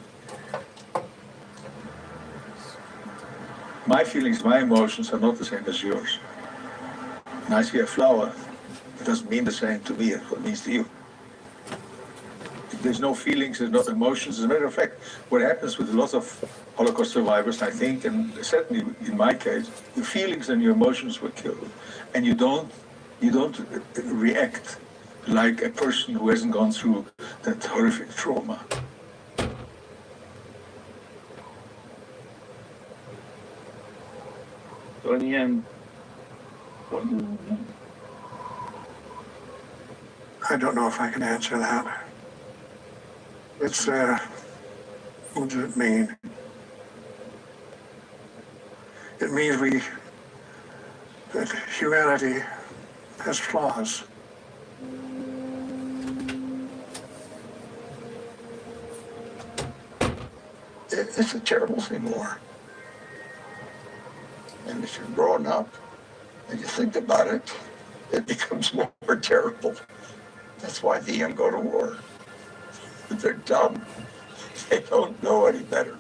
My feelings, my emotions are not the same as yours. When I see a flower, it doesn't mean the same to me as what it means to you. There's no feelings, there's no emotions. As a matter of fact, what happens with a lot of Holocaust survivors, I think, and certainly in my case, your feelings and your emotions were killed. And you don't react like a person who hasn't gone through that horrific trauma. So in the end, I don't know if I can answer that. It's, what does it mean? It means that humanity has flaws. it's a terrible thing, war. And if you're growing up and you think about it, it becomes more terrible. That's why the young go to war. They're dumb. They don't know any better.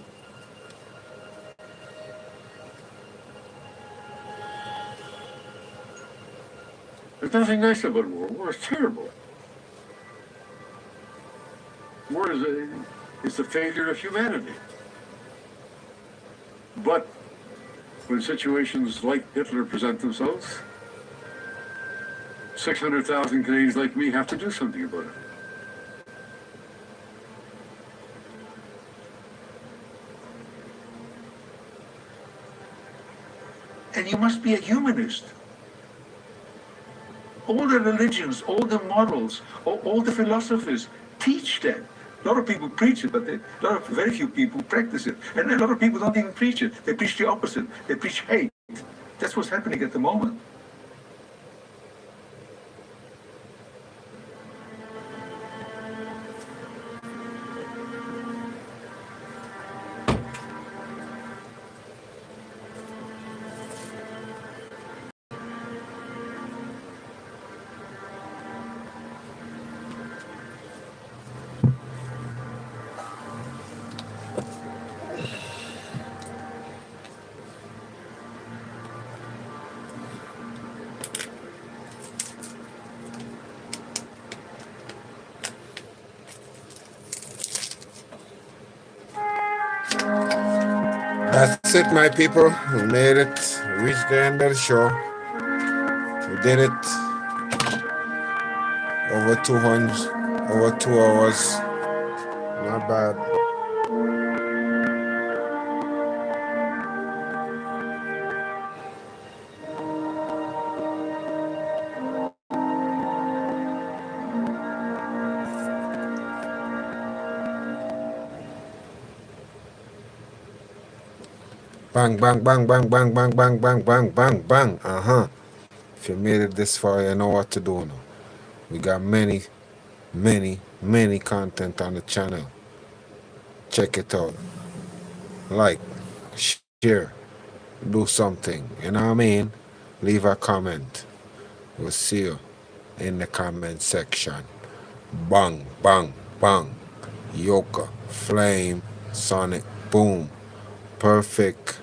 There's nothing nice about war. War is terrible. War is a failure of humanity. But when situations like Hitler present themselves, 600,000 Canadians like me have to do something about it. And you must be a humanist. All the religions, all the models, all the philosophies teach that. A lot of people preach it, but very few people practice it. And a lot of people don't even preach it. They preach the opposite. They preach hate. That's what's happening at the moment. That's it, my people. We made it. We reached the end of the show. We did it. Over 2 hours. Not bad. Bang, bang, bang, bang, bang, bang, bang, bang, bang, bang, bang. If you made it this far, you know what to do now. We got many content on the channel. Check it out. Like, share, do something. You know what I mean? Leave a comment. We'll see you in the comment section. Bang, bang, bang. Yoka, Flame, Sonic, Boom. Perfect.